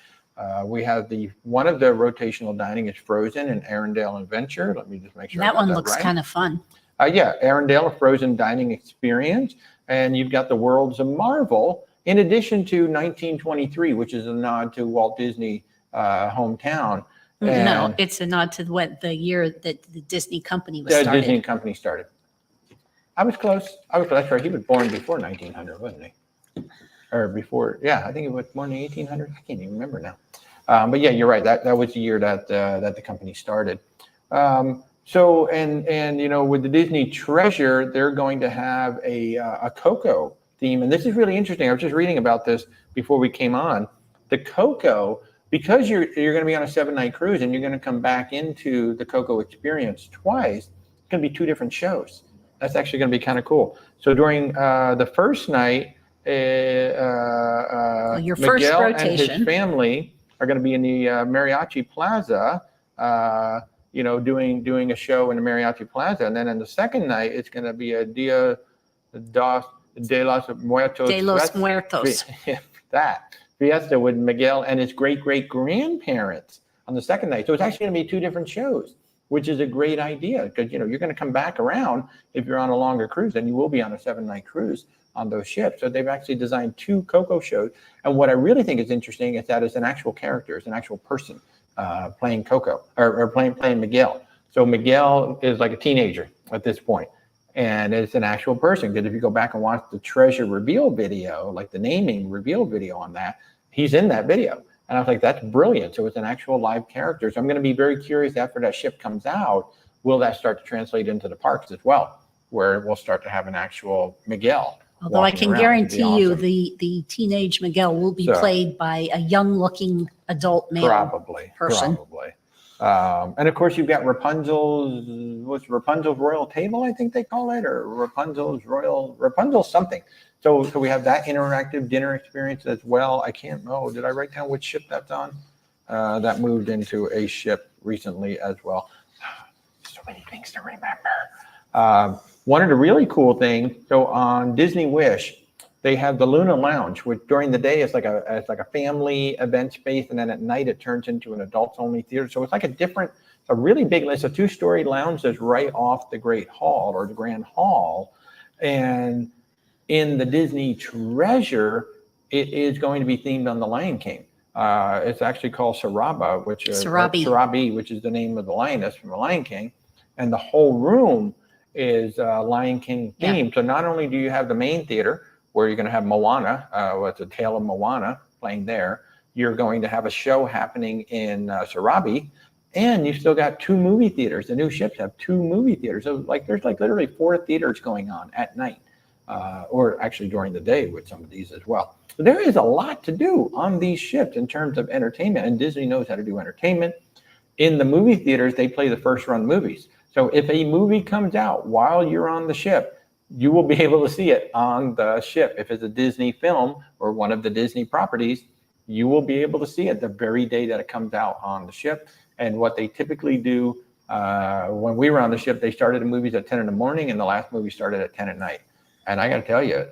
we have one of the rotational dining is Frozen and Arendelle Adventure. Let me just make sure. That one looks kind of fun. Yeah, Arendelle, a Frozen dining experience. And you've got the Worlds of Marvel, in addition to 1923, which is a nod to Walt Disney hometown. No, it's a nod to the year that the Disney company was started. The Disney company started. I was close. That's right. He was born before 1900, wasn't he? Or before? Yeah, I think he was born in 1800. I can't even remember now. But yeah, you're right. That was the year that the company started. So with the Disney Treasure, they're going to have a Coco theme, and this is really interesting. I was just reading about this before we came on. The Coco, because you're going to be on a 7-night cruise and you're going to come back into the Coco experience twice, it's going to be 2 different shows. That's actually going to be kind of cool. So during the first night, your Miguel first rotation and his family are going to be in the Mariachi Plaza, doing a show in the Mariachi Plaza. And then in the second night, it's going to be a Dia de los Muertos. De los Muertos. That fiesta with Miguel and his great-great-grandparents on the second night. So it's actually going to be 2 different shows, which is a great idea because, you're going to come back around if you're on a longer cruise, and you will be on a 7-night cruise on those ships. So they've actually designed 2 Coco shows. And what I really think is interesting is that it's an actual character, it's an actual person playing Coco or playing Miguel. So Miguel is like a teenager at this point, and it's an actual person. Because if you go back and watch the treasure reveal video, like the naming reveal video on that, he's in that video. And I was like, that's brilliant. So it's an actual live character. So I'm going to be very curious after that ship comes out, will that start to translate into the parks as well, where we'll start to have an actual Miguel. Although I can guarantee you the teenage Miguel will be played by a young-looking adult male person. Probably. And of course, you've got Rapunzel's Royal Table, I think they call it, or Rapunzel something. So we have that interactive dinner experience as well. I can't know. Did I write down which ship that's on? That moved into a ship recently as well. So many things to remember. One of the really cool things, so on Disney Wish, they have the Luna Lounge, which during the day is like a family event space, and then at night it turns into an adults-only theater. So it's like a really big, it's a 2-story lounge that's right off the Great Hall or the Grand Hall. And in the Disney Treasure, it is going to be themed on the Lion King. It's actually called Sarabi, which is the name of the lioness from the Lion King. And the whole room is Lion King themed. Yeah. So not only do you have the main theater, where you're going to have Moana, what's a tale of Moana playing there. You're going to have a show happening in Sarabi, and you still got 2 movie theaters. The new ships have 2 movie theaters. So there's literally 4 theaters going on at night, or actually during the day with some of these as well. So there is a lot to do on these ships in terms of entertainment, and Disney knows how to do entertainment. In the movie theaters, they play the first run movies. So if a movie comes out while you're on the ship, you will be able to see it on the ship. If it's a Disney film or one of the Disney properties, you will be able to see it the very day that it comes out on the ship. And what they typically do, when we were on the ship, they started the movies at 10 in the morning, and the last movie started at 10 at night. And I got to tell you,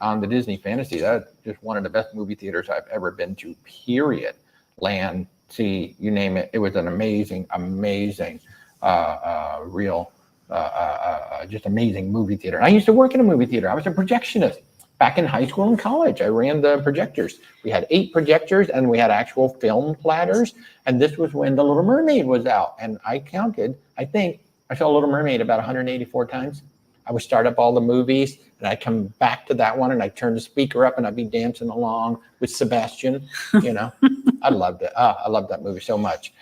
on the Disney Fantasy, that's just one of the best movie theaters I've ever been to, period. Land, sea, you name it. It was an amazing, just amazing movie theater. And I used to work in a movie theater. I was a projectionist back in high school and college. I ran the projectors. We had 8 projectors, and we had actual film platters. And this was when The Little Mermaid was out. And I counted, I think I saw Little Mermaid about 184 times. I would start up all the movies, and I'd come back to that one, and I'd turn the speaker up, and I'd be dancing along with Sebastian. I loved it. I loved that movie so much.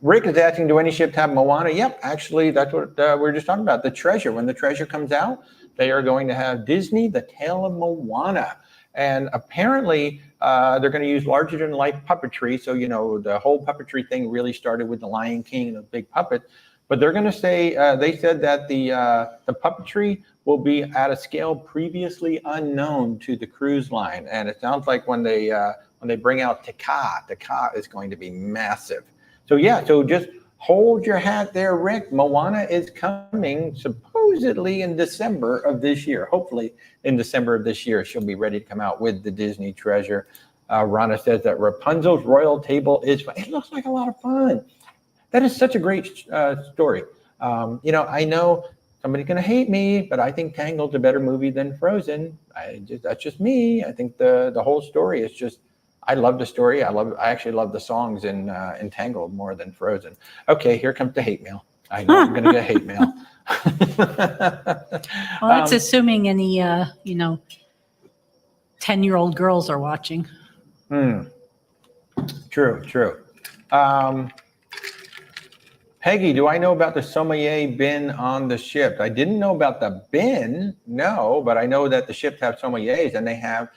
Rick is asking, do any ships have Moana? Yep, actually, that's what we're just talking about. The Treasure. When the Treasure comes out, they are going to have Disney, The Tale of Moana. And apparently, they're going to use larger-than-life puppetry. So, the whole puppetry thing really started with the Lion King and the big puppet. But they're going to say, they said that the puppetry will be at a scale previously unknown to the cruise line. And it sounds like when they bring out Taka is going to be massive. So so just hold your hat there, Rick. Moana is coming supposedly in December of this year. Hopefully in December of this year, she'll be ready to come out with the Disney Treasure. Rana says that Rapunzel's Royal Table is fun. It looks like a lot of fun. That is such a great story. I know somebody's going to hate me, but I think Tangled's a better movie than Frozen. That's just me. I think the whole story is just, I love the story. I actually love the songs in Tangled more than Frozen. Okay, here comes the hate mail. I know I'm going to get hate mail. Well, that's assuming any 10-year-old girls are watching. True. Peggy, do I know about the sommelier bin on the ship? I didn't know about the bin, no, but I know that the ships have sommeliers, and they have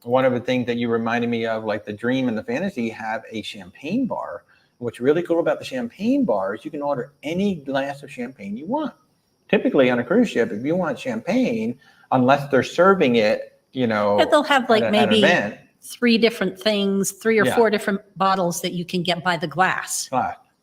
one of the things that you reminded me of, like the Dream and the Fantasy, have a champagne bar. What's really cool about the champagne bar is you can order any glass of champagne you want. Typically on a cruise ship, if you want champagne, unless they're serving it, but they'll have maybe 3 different things, 3 or 4 different bottles that you can get by the glass.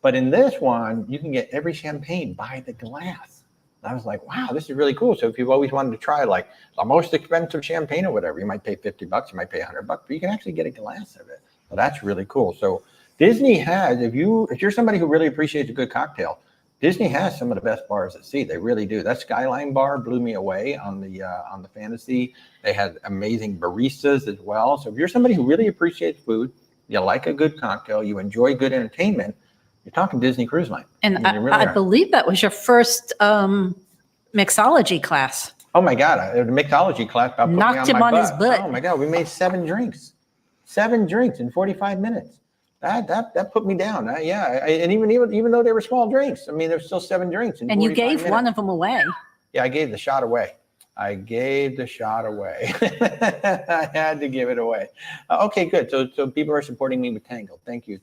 But in this one, you can get every champagne by the glass. And I was like, wow, this is really cool. So if you've always wanted to try like the most expensive champagne or whatever, you might pay $50, you might pay $100, but you can actually get a glass of it. So that's really cool. So Disney has, if you're somebody who really appreciates a good cocktail, Disney has some of the best bars at sea. They really do. That Skyline bar blew me away on the Fantasy. They had amazing baristas as well. So if you're somebody who really appreciates food, you like a good cocktail, you enjoy good entertainment, you're talking Disney Cruise Line. And I believe that was your first mixology class. Oh my God, the mixology class. Knocked him on his butt. Oh my God, we made 7 drinks. 7 drinks in 45 minutes. That put me down. And even though they were small drinks, I mean, there's still 7 drinks in 45 minutes. And you gave one of them away. Yeah, I gave the shot away. I had to give it away. Okay, good. So people are supporting me with Tangled. Thank you.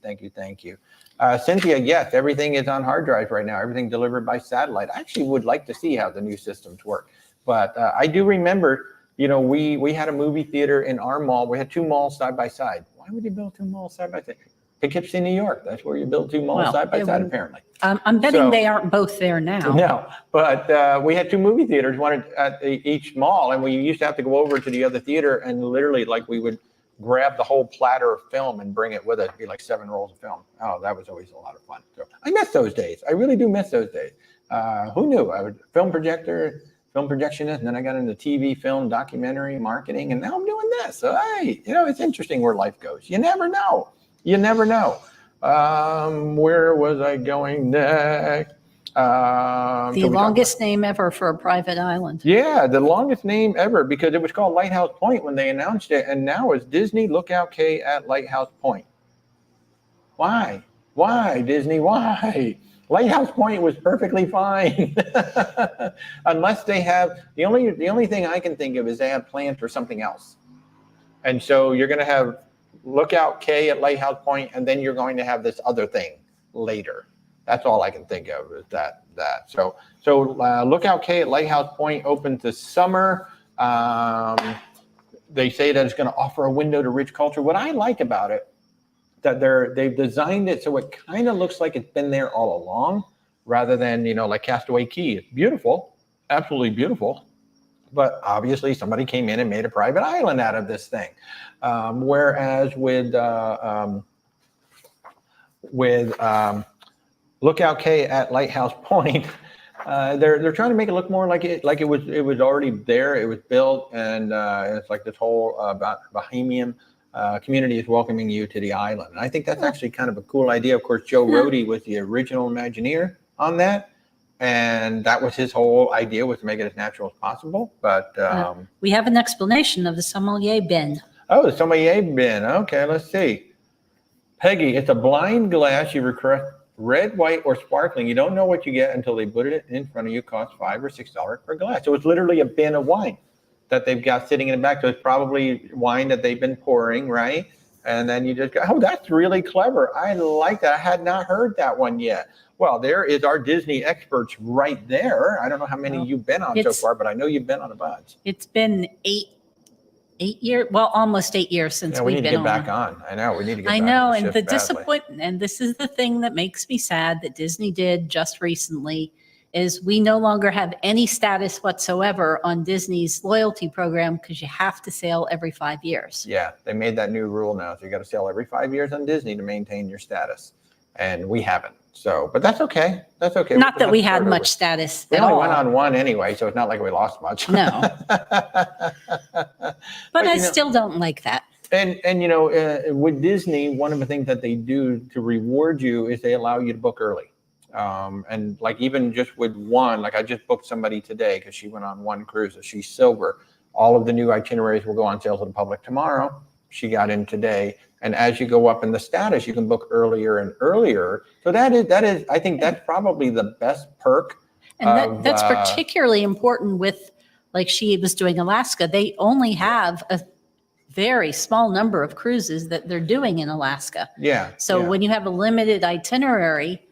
Cynthia, yes, everything is on hard drive right now. Everything delivered by satellite. I actually would like to see how the new systems work. But I do remember, we had a movie theater in our mall. We had 2 malls side by side. Why would you build 2 malls side by side? Poughkeepsie, New York. That's where you build 2 malls side by side, apparently. I'm betting they aren't both there now. No, but we had 2 movie theaters, one at each mall, and we used to have to go over to the other theater and literally, like, we would grab the whole platter of film and bring it with us. It'd be like 7 rolls of film. Oh, that was always a lot of fun. So I miss those days. I really do miss those days. Who knew? I was film projectionist, and then I got into TV, film, documentary, marketing, and now I'm doing this. So hey, it's interesting where life goes. You never know. Where was I going next? The longest name ever for a private island. Yeah, the longest name ever, because it was called Lighthouse Point when they announced it, and now it's Disney Lookout Cay at Lighthouse Point. Why, Disney? Why? Lighthouse Point was perfectly fine. Unless they have, the only thing I can think of is they have plans for something else. And so you're going to have Lookout Cay at Lighthouse Point, and then you're going to have this other thing later. That's all I can think of is that. So Lookout Cay at Lighthouse Point opens this summer. They say that it's going to offer a window to rich culture. What I like about it, that they've designed it so it kind of looks like it's been there all along, rather than like Castaway Cay. It's beautiful, absolutely beautiful. But obviously somebody came in and made a private island out of this thing. Whereas with Lookout Cay at Lighthouse Point, they're trying to make it look more like it was already there. It was built, and it's like this whole Bahamian community is welcoming you to the island. And I think that's actually kind of a cool idea. Of course, Joe Rohde was the original Imagineer on that. And that was his whole idea, was to make it as natural as possible. But we have an explanation of the sommelier bin. Oh, the sommelier bin. Okay, let's see. Peggy, it's a blind glass. You request red, white, or sparkling. You don't know what you get until they put it in front of you. Costs $5 or $6 per glass. So it's literally a bin of wine that they've got sitting in the back. So it's probably wine that they've been pouring, right? And then you just go, oh, that's really clever. I like that. I had not heard that one yet. Well, there is our Disney experts right there. I don't know how many you've been on so far, but I know you've been on a bunch. It's been eight years, well, almost 8 years since we've been on. We need to get back on. I know, we need to get back on. I know, and the disappointment, and this is the thing that makes me sad that Disney did just recently, is we no longer have any status whatsoever on Disney's loyalty program because you have to sail every 5 years. Yeah, they made that new rule now. So you got to sail every 5 years on Disney to maintain your status. And we haven't. So, but that's okay. That's okay. Not that we had much status at all. We only went on one anyway, so it's not like we lost much. No. But I still don't like that. And with Disney, one of the things that they do to reward you is they allow you to book early. And like even just with one, like I just booked somebody today because she went on one cruise. So she's silver. All of the new itineraries will go on sale to the public tomorrow. She got in today. And as you go up in the status, you can book earlier and earlier. So that is, I think that's probably the best perk. And that's particularly important with, like she was doing Alaska. They only have a very small number of cruises that they're doing in Alaska. Yeah. So when you have a limited itinerary,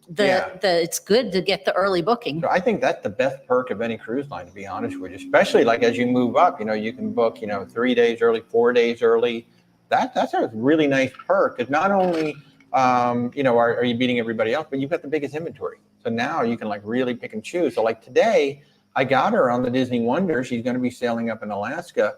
it's good to get the early booking. So I think that's the best perk of any cruise line, to be honest with you, especially like as you move up, you can book, 3 days early, 4 days early. That's a really nice perk, because not only, are you beating everybody else, but you've got the biggest inventory. So now you can like really pick and choose. So like today, I got her on the Disney Wonder. She's going to be sailing up in Alaska.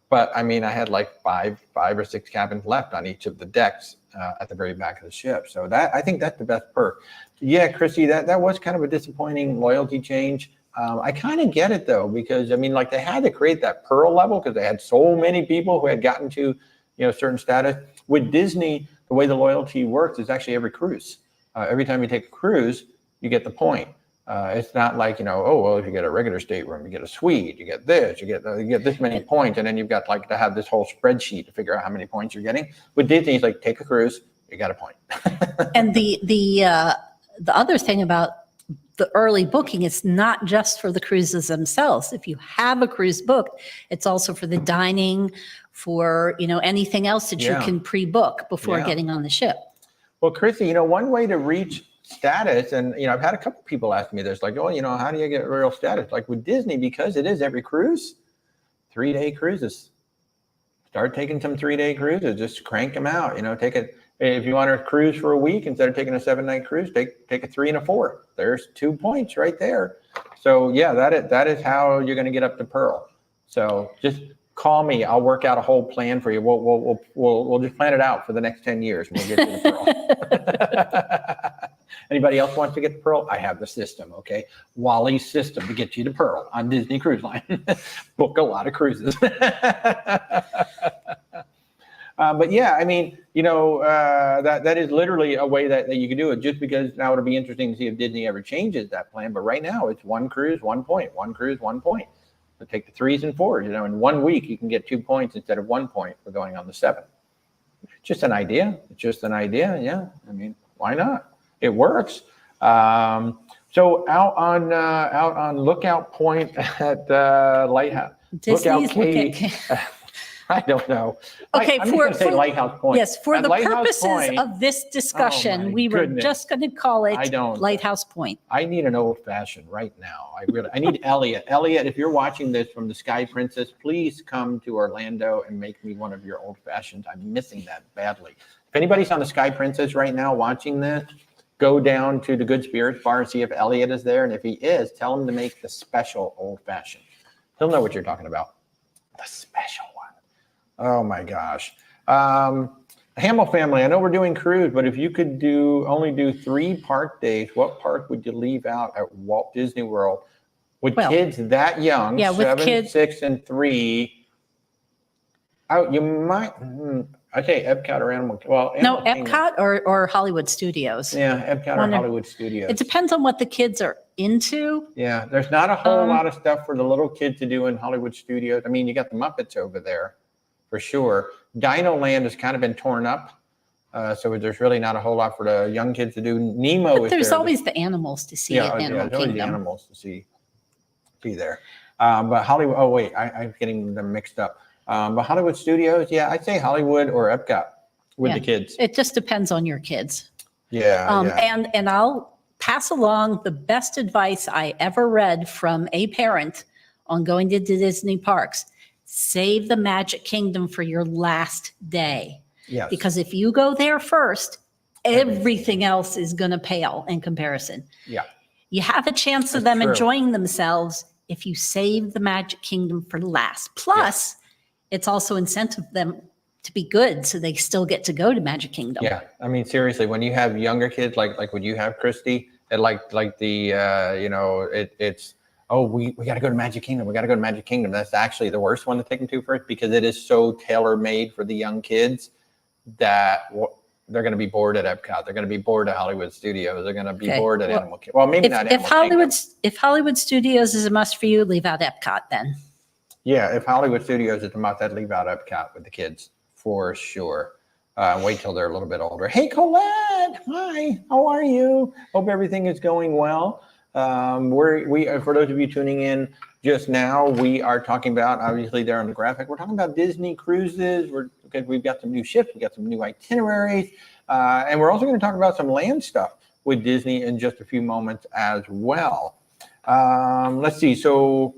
But I mean, I had like five or six cabins left on each of the decks at the very back of the ship. So I think that's the best perk. Yeah, Chrissy, that was kind of a disappointing loyalty change. I kind of get it though, because I mean, like they had to create that Pearl level because they had so many people who had gotten to, certain status. With Disney, the way the loyalty works is actually every cruise. Every time you take a cruise, you get the point. It's not like, oh, well, if you get a regular stateroom, you get a suite, you get this, you get this many points, and then you've got like to have this whole spreadsheet to figure out how many points you're getting. With Disney, it's like take a cruise, you got a point. And the other thing about the early booking, it's not just for the cruises themselves. If you have a cruise booked, it's also for the dining, for anything else that you can pre-book before getting on the ship. Well, Chrissy, one way to reach status, and I've had a couple people ask me this, like, oh, how do you get real status? Like with Disney, because it is every cruise, 3-day cruises. Start taking some 3-day cruises, just crank them out. Take it. If you want to cruise for a week, instead of taking a 7-night cruise, take a 3 and a 4. There's 2 points right there. So yeah, that is how you're going to get up to Pearl. So just call me. I'll work out a whole plan for you. We'll just plan it out for the next 10 years, and we'll get you to Pearl. Anybody else wants to get to Pearl? I have the system. Okay, Wally's system to get you to Pearl on Disney Cruise Line. Book a lot of cruises. But yeah, I mean, that is literally a way that you can do it, just because now it'll be interesting to see if Disney ever changes that plan. But right now it's 1 cruise, 1 point, 1 cruise, 1 point. But take the 3s and 4s, in 1 week, you can get 2 points instead of 1 point for going on the 7. Just an idea. It's just an idea. Yeah. I mean, why not? It works. So out on Lookout Point at Lighthouse. Disney's Lookout I don't know. Okay, I'm just going to say Lighthouse Point. Yes, for the Lighthouse purposes Point, of this discussion, we were just going to call it Lighthouse Point. I need an old fashioned right now. I need Elliot. Elliot, if you're watching this from the Sky Princess, please come to Orlando and make me one of your old fashions. I'm missing that badly. If anybody's on the Sky Princess right now watching this, go down to the Good Spirits Bar and see if Elliot is there. And if he is, tell him to make the special old fashioned. He'll know what you're talking about. The special one. Oh my gosh. Hamill family, I know we're doing cruise, but if you could only do 3 park days, what park would you leave out at Walt Disney World with kids that young? Yeah, 7, with kids 6, and 3. Oh, you might. I'd say Epcot or Animal. Well, no, Epcot or Hollywood Studios. Yeah, Epcot or Hollywood Studios. It depends on what the kids are into. Yeah, there's not a whole lot of stuff for the little kid to do in Hollywood Studios. I mean, you got the Muppets over there. For sure. Dino Land has kind of been torn up. So there's really not a whole lot for the young kids to do. Nemo is there's always the animals to see at Animal there's always the Kingdom. animals to see there. But Hollywood, oh wait, I'm getting them mixed up. But Hollywood Studios, yeah, I'd say Hollywood or Epcot with the kids. It just depends on your kids. Yeah. And I'll pass along the best advice I ever read from a parent on going to Disney parks. Save the Magic Kingdom for your last day. Yes. Because if you go there first, everything else is going to pale in comparison. Yeah. You have a chance of them enjoying themselves if you save the Magic Kingdom for last. Plus, it's also incentive them to be good so they still get to go to Magic Kingdom. Yeah. I mean, seriously, when you have younger kids, like when you have Christy, and like the, it's, oh, we got to go to Magic Kingdom. We got to go to Magic Kingdom. That's actually the worst one to take them to first, because it is so tailor-made for the young kids that they're going to be bored at Epcot. They're going to be bored at Hollywood Studios. They're going to be bored at Animal Kingdom. Well, maybe not Animal Kingdom. If Hollywood Studios is a must for you, leave out Epcot then. Yeah, if Hollywood Studios is a must, I'd leave out Epcot with the kids for sure. Wait till they're a little bit older. Hey, Colette. Hi. How are you? Hope everything is going well. We for those of you tuning in just now, we are talking about, obviously there on the graphic, we're talking about Disney cruises. We've got some new ships, we got some new itineraries, and we're also going to talk about some land stuff with Disney in just a few moments as well. Let's see. So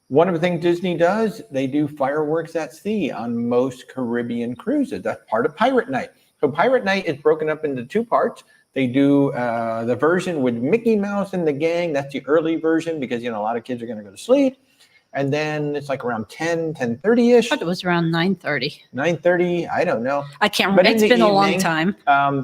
one of the things Disney does, they do fireworks at sea on most Caribbean cruises. That's part of Pirate Night. So Pirate Night is broken up into 2 parts. They do the version with Mickey Mouse and the gang. That's the early version because, a lot of kids are going to go to sleep. And then it's like around 10:30-ish. I thought it was around 9:30. 9:30, I don't know. I can't remember. It's been a long time.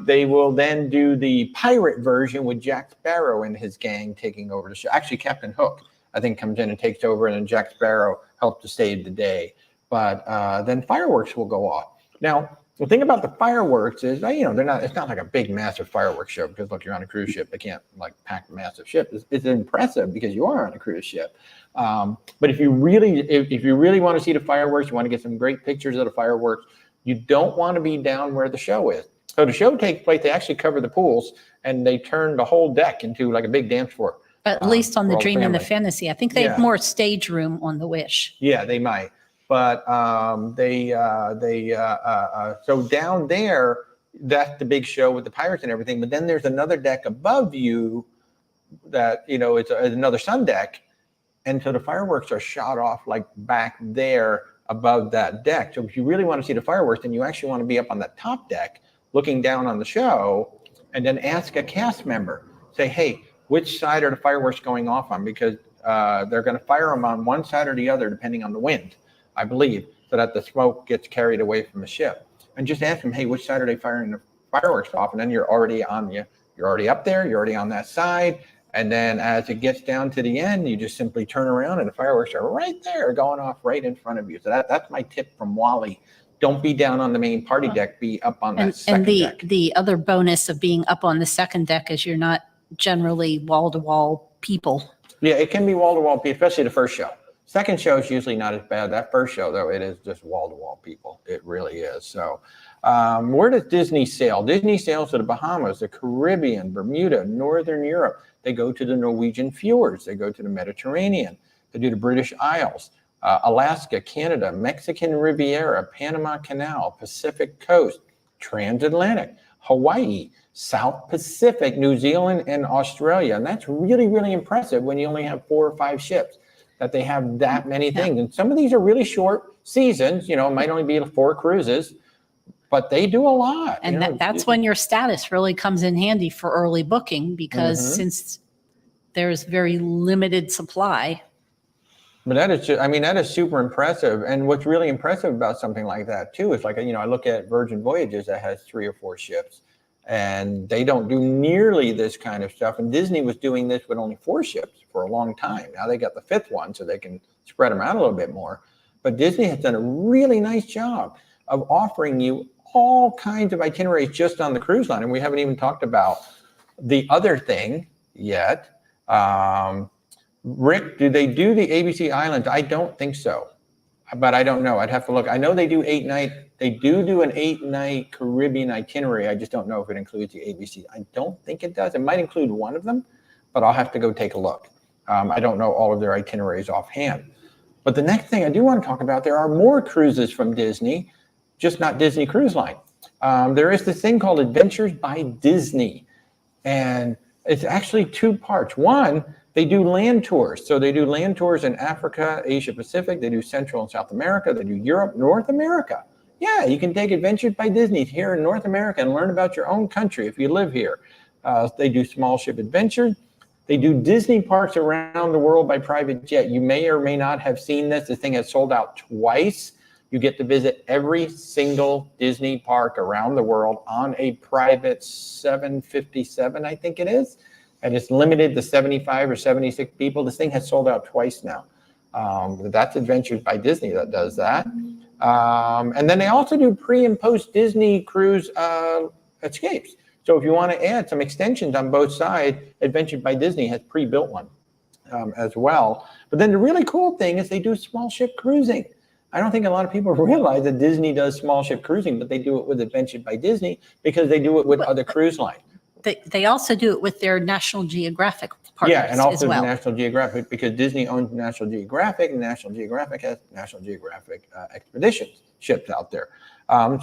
They will then do the pirate version with Jack Sparrow and his gang taking over the show. Actually, Captain Hook, I think, comes in and takes over, and then Jack Sparrow helps to save the day. But then fireworks will go off. Now, The thing about the fireworks is, it's not like a big, massive fireworks show because look, you're on a cruise ship. They can't like pack a massive ship. It's impressive because you are on a cruise ship. But if you really want to see the fireworks, you want to get some great pictures of the fireworks, you don't want to be down where the show is. So the show takes place, they actually cover the pools and they turn the whole deck into like a big dance floor. At least on the for all Dream and the family. Fantasy. I think they have more stage room on the Wish. Yeah, they might. But so down there, that's the big show with the pirates and everything. But then there's another deck above you that, it's another sun deck. And so the fireworks are shot off like back there above that deck. So if you really want to see the fireworks, then you actually want to be up on that top deck looking down on the show and then ask a cast member, say, hey, which side are the fireworks going off on? Because they're going to fire them on one side or the other, depending on the wind, I believe, so that the smoke gets carried away from the ship. And just ask them, hey, which side are they firing the fireworks off? And then you're already up there, you're already on that side. And then as it gets down to the end, you just simply turn around and the fireworks are right there going off right in front of you. So that's my tip from Wally. Don't be down on the main party deck, be up on that second deck. And the other bonus of being up on the second deck is you're not generally wall-to-wall people. Yeah, it can be wall-to-wall people, especially the first show. Second show is usually not as bad. That first show, though, it is just wall-to-wall people. It really is. So where does Disney sail? Disney sails to the Bahamas, the Caribbean, Bermuda, Northern Europe. They go to the Norwegian fjords. They go to the Mediterranean. They do the British Isles, Alaska, Canada, Mexican Riviera, Panama Canal, Pacific Coast, Transatlantic, Hawaii, South Pacific, New Zealand, and Australia. And that's really, really impressive when you only have 4 or 5 ships, that they have that many things. And some of these are really short seasons, it might only be 4 cruises, but they do a lot. And that's when your status really comes in handy for early booking, because since there's very limited supply. But that is super impressive. And what's really impressive about something like that too is like, I look at Virgin Voyages that has 3 or 4 ships and they don't do nearly this kind of stuff. And Disney was doing this with only 4 ships for a long time. Now they got the 5th one so they can spread them out a little bit more. But Disney has done a really nice job of offering you all kinds of itineraries just on the cruise line. And we haven't even talked about the other thing yet. Rick, do they do the ABC Islands? I don't think so, but I don't know. I'd have to look. I know they do 8-night. They do an 8-night Caribbean itinerary. I just don't know if it includes the ABC. I don't think it does. It might include one of them, but I'll have to go take a look. I don't know all of their itineraries offhand. But the next thing I do want to talk about, there are more cruises from Disney, just not Disney Cruise Line. There is this thing called Adventures by Disney, and it's actually 2 parts. One, they do land tours. So they do land tours in Africa, Asia Pacific. They do Central and South America. They do Europe, North America. Yeah, you can take Adventures by Disney here in North America and learn about your own country if you live here. They do small ship adventures. They do Disney parks around the world by private jet. You may or may not have seen this. This thing has sold out twice. You get to visit every single Disney park around the world on a private 757, I think it is. And it's limited to 75 or 76 people. This thing has sold out twice now. That's Adventures by Disney that does that. And then they also do pre and post Disney cruise escapes. So if you want to add some extensions on both sides, Adventures by Disney has pre-built one as well. But then the really cool thing is they do small ship cruising. I don't think a lot of people realize that Disney does small ship cruising, but they do it with Adventures by Disney because they do it with other cruise lines. They also do it with their National Geographic partners. Yeah, and also as well. National Geographic, because Disney owns National Geographic, and National Geographic has National Geographic expeditions ships out there.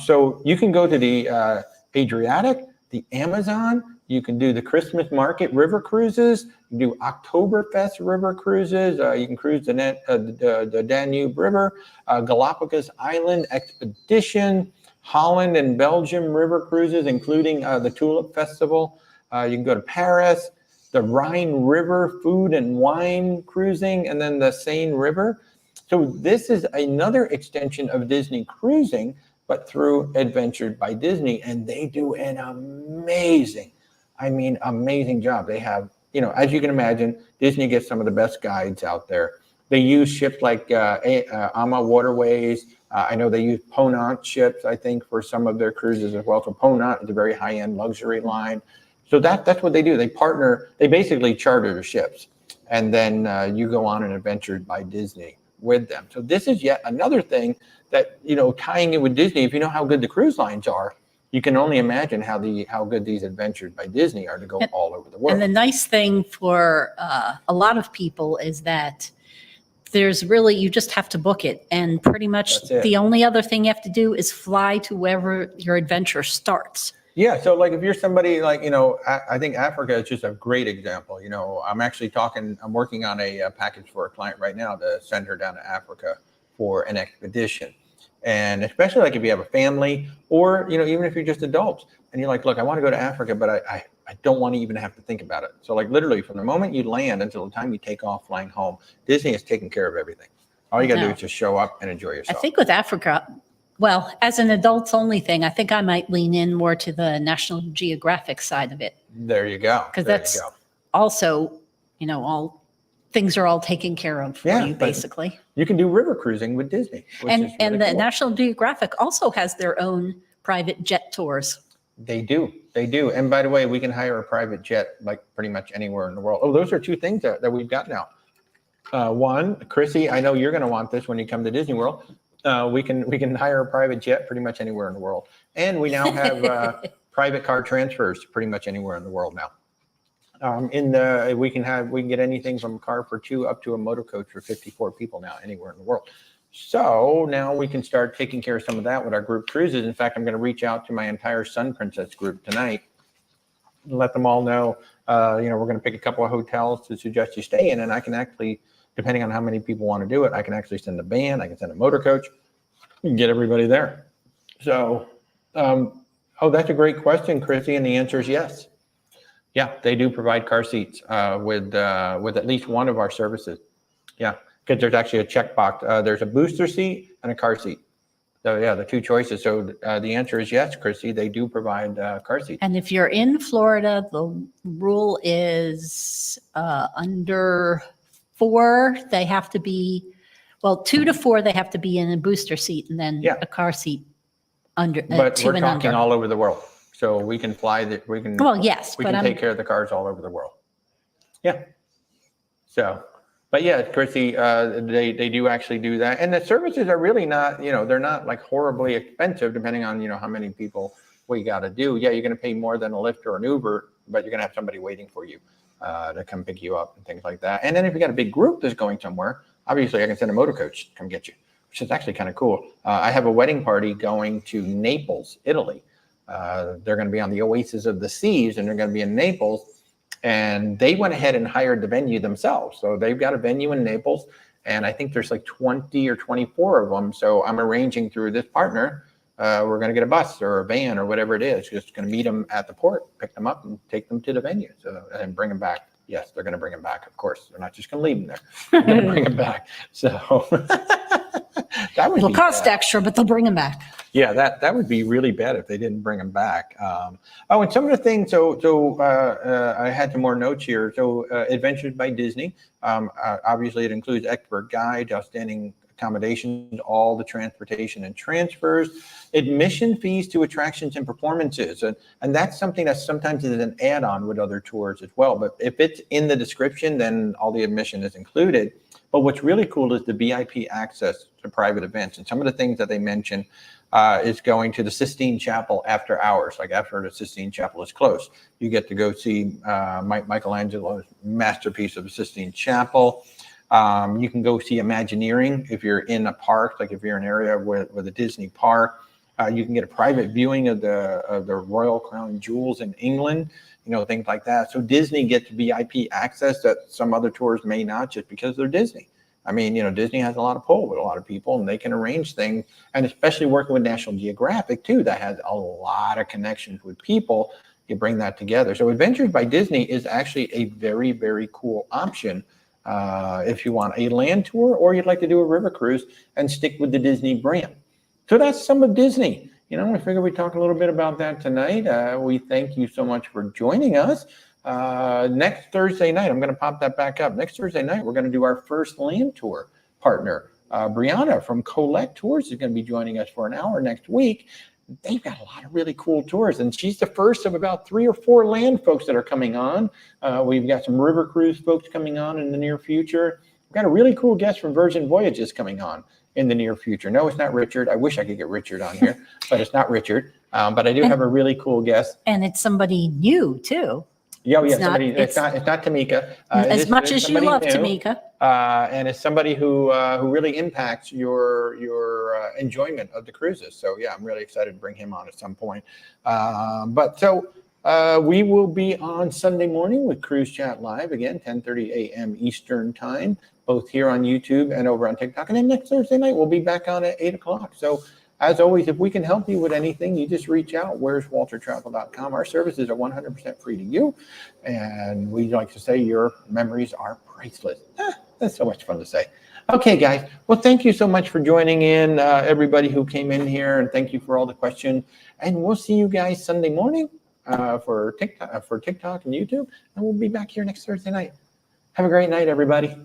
So you can go to the Adriatic, the Amazon. You can do the Christmas Market River cruises. You can do Oktoberfest River cruises. You can cruise the Danube River, Galapagos Island Expedition, Holland and Belgium river cruises, including the Tulip Festival. You can go to Paris, the Rhine River food and wine cruising, and then the Seine River. So this is another extension of Disney cruising, but through Adventures by Disney, and they do an amazing job. They have, as you can imagine, Disney gets some of the best guides out there. They use ships like AMA Waterways, I know they use Ponant ships, I think, for some of their cruises as well. So Ponant is a very high-end luxury line. So that's what they do. They partner, they basically charter the ships. And then you go on an adventure by Disney with them. So this is yet another thing that, tying it with Disney, if you know how good the cruise lines are, you can only imagine how good these Adventures by Disney are to go all over the world. And the nice thing for a lot of people is that you just have to book it. And pretty much the only other thing you have to do is fly to wherever your adventure starts. Yeah. So like if you're somebody like, I think Africa is just a great example. I'm working on a package for a client right now to send her down to Africa for an expedition. And especially like if you have a family or, even if you're just adults and you're like, look, I want to go to Africa, but I don't want to even have to think about it. So like literally from the moment you land until the time you take off flying home, Disney is taking care of everything. All you got to do is just show up and enjoy yourself. I think with Africa, well, as an adults only thing, I think I might lean in more to the National Geographic side of it. There you go. Because that's also, all things are all taken care of for you, basically. You can do river cruising with Disney. And the cool. National Geographic also has their own private jet tours. They do. And by the way, we can hire a private jet like pretty much anywhere in the world. Oh, those are two things that we've got now. One, Chrissy, I know you're going to want this when you come to Disney World. We can hire a private jet pretty much anywhere in the world. And we now have private car transfers pretty much anywhere in the world now. We can get anything from a car for 2 up to a motor coach for 54 people now anywhere in the world. So now we can start taking care of some of that with our group cruises. In fact, I'm going to reach out to my entire Sun Princess group tonight and let them all know, we're going to pick a couple of hotels to suggest you stay in. And I can actually, depending on how many people want to do it, I can actually send a van, I can send a motor coach, and get everybody there. So, that's a great question, Chrissy. And the answer is yes. Yeah, they do provide car seats with at least one of our services. Yeah, because there's actually a checkbox. There's a booster seat and a car seat. So yeah, the two choices. So the answer is yes, Chrissy. They do provide car seats. And if you're in Florida, the rule is under 4, they have to be, 2 to 4, they have to be in a booster seat, and then a car seat under. But 2 we're and talking under. all over the world. So we can fly that. We can. Well, yes, we can take care of the cars all over the world. Yeah. So, but yeah, Chrissy, they do actually do that, and the services are really not. They're not like horribly expensive, depending on how many people we got to do. Yeah, you're going to pay more than a Lyft or an Uber, but you're going to have somebody waiting for you to come pick you up and things like that. And then if you got a big group that's going somewhere, obviously I can send a motor coach to come get you, which is actually kind of cool. I have a wedding party going to Naples, Italy. They're going to be on the Oasis of the Seas, and they're going to be in Naples. And they went ahead and hired the venue themselves. So they've got a venue in Naples, and I think there's like 20 or 24 of them. So I'm arranging through this partner. We're going to get a bus or a van or whatever it is. Just going to meet them at the port, pick them up, and take them to the venue. So and bring them back. Yes, they're going to bring them back. Of course, they're not just going to leave them there. They're going to bring them back. So that would it'll cost extra, but they'll bring them back. Yeah, that would be really bad if they didn't bring them back. And some of the things. So I had some more notes here. So Adventures by Disney. Obviously, it includes expert guides, outstanding accommodations, all the transportation and transfers, admission fees to attractions and performances. And that's something that sometimes is an add-on with other tours as well. But if it's in the description, then all the admission is included. But what's really cool is the VIP access to private events. And some of the things that they mention is going to the Sistine Chapel after hours, like after the Sistine Chapel is closed. You get to go see Michelangelo's masterpiece of the Sistine Chapel. You can go see Imagineering if you're in a park, like if you're in an area with a Disney park. You can get a private viewing of the Royal Crown Jewels in England, things like that. So Disney gets VIP access that some other tours may not, just because they're Disney. I mean, Disney has a lot of pull with a lot of people, and they can arrange things, and especially working with National Geographic too, that has a lot of connections with people. You bring that together. So Adventures by Disney is actually a very, very cool option if you want a land tour or you'd like to do a river cruise and stick with the Disney brand. So that's some of Disney. I figured we'd talk a little bit about that tonight. We thank you so much for joining us. Next Thursday night, I'm going to pop that back up. Next Thursday night, we're going to do our first land tour partner Brianna from Colette Tours is going to be joining us for an hour next week. They've got a lot of really cool tours, and she's the first of about 3 or 4 land folks that are coming on. We've got some river cruise folks coming on in the near future. We've got a really cool guest from Virgin Voyages coming on in the near future. No, it's not Richard. I wish I could get Richard on here, but it's not Richard. But I do have a really cool guest. And it's somebody new too. Yeah, It's it's not Tamika. As much as you love Tamika. And it's somebody who really impacts your enjoyment of the cruises. So yeah, I'm really excited to bring him on at some point. We will be on Sunday morning with Cruise Chat Live again, 10:30 a.m. Eastern time, both here on YouTube and over on TikTok. And then next Thursday night we'll be back on at 8 o'clock. So as always, if we can help you with anything, you just reach out. Where's WalterTravel.com. Our services are 100% free to you. And we like to say your memories are priceless. That's so much fun to say. Okay, guys. Well, thank you so much for joining in, everybody who came in here. And thank you for all the questions. And we'll see you guys Sunday morning for TikTok and YouTube. And we'll be back here next Thursday night. Have a great night, everybody.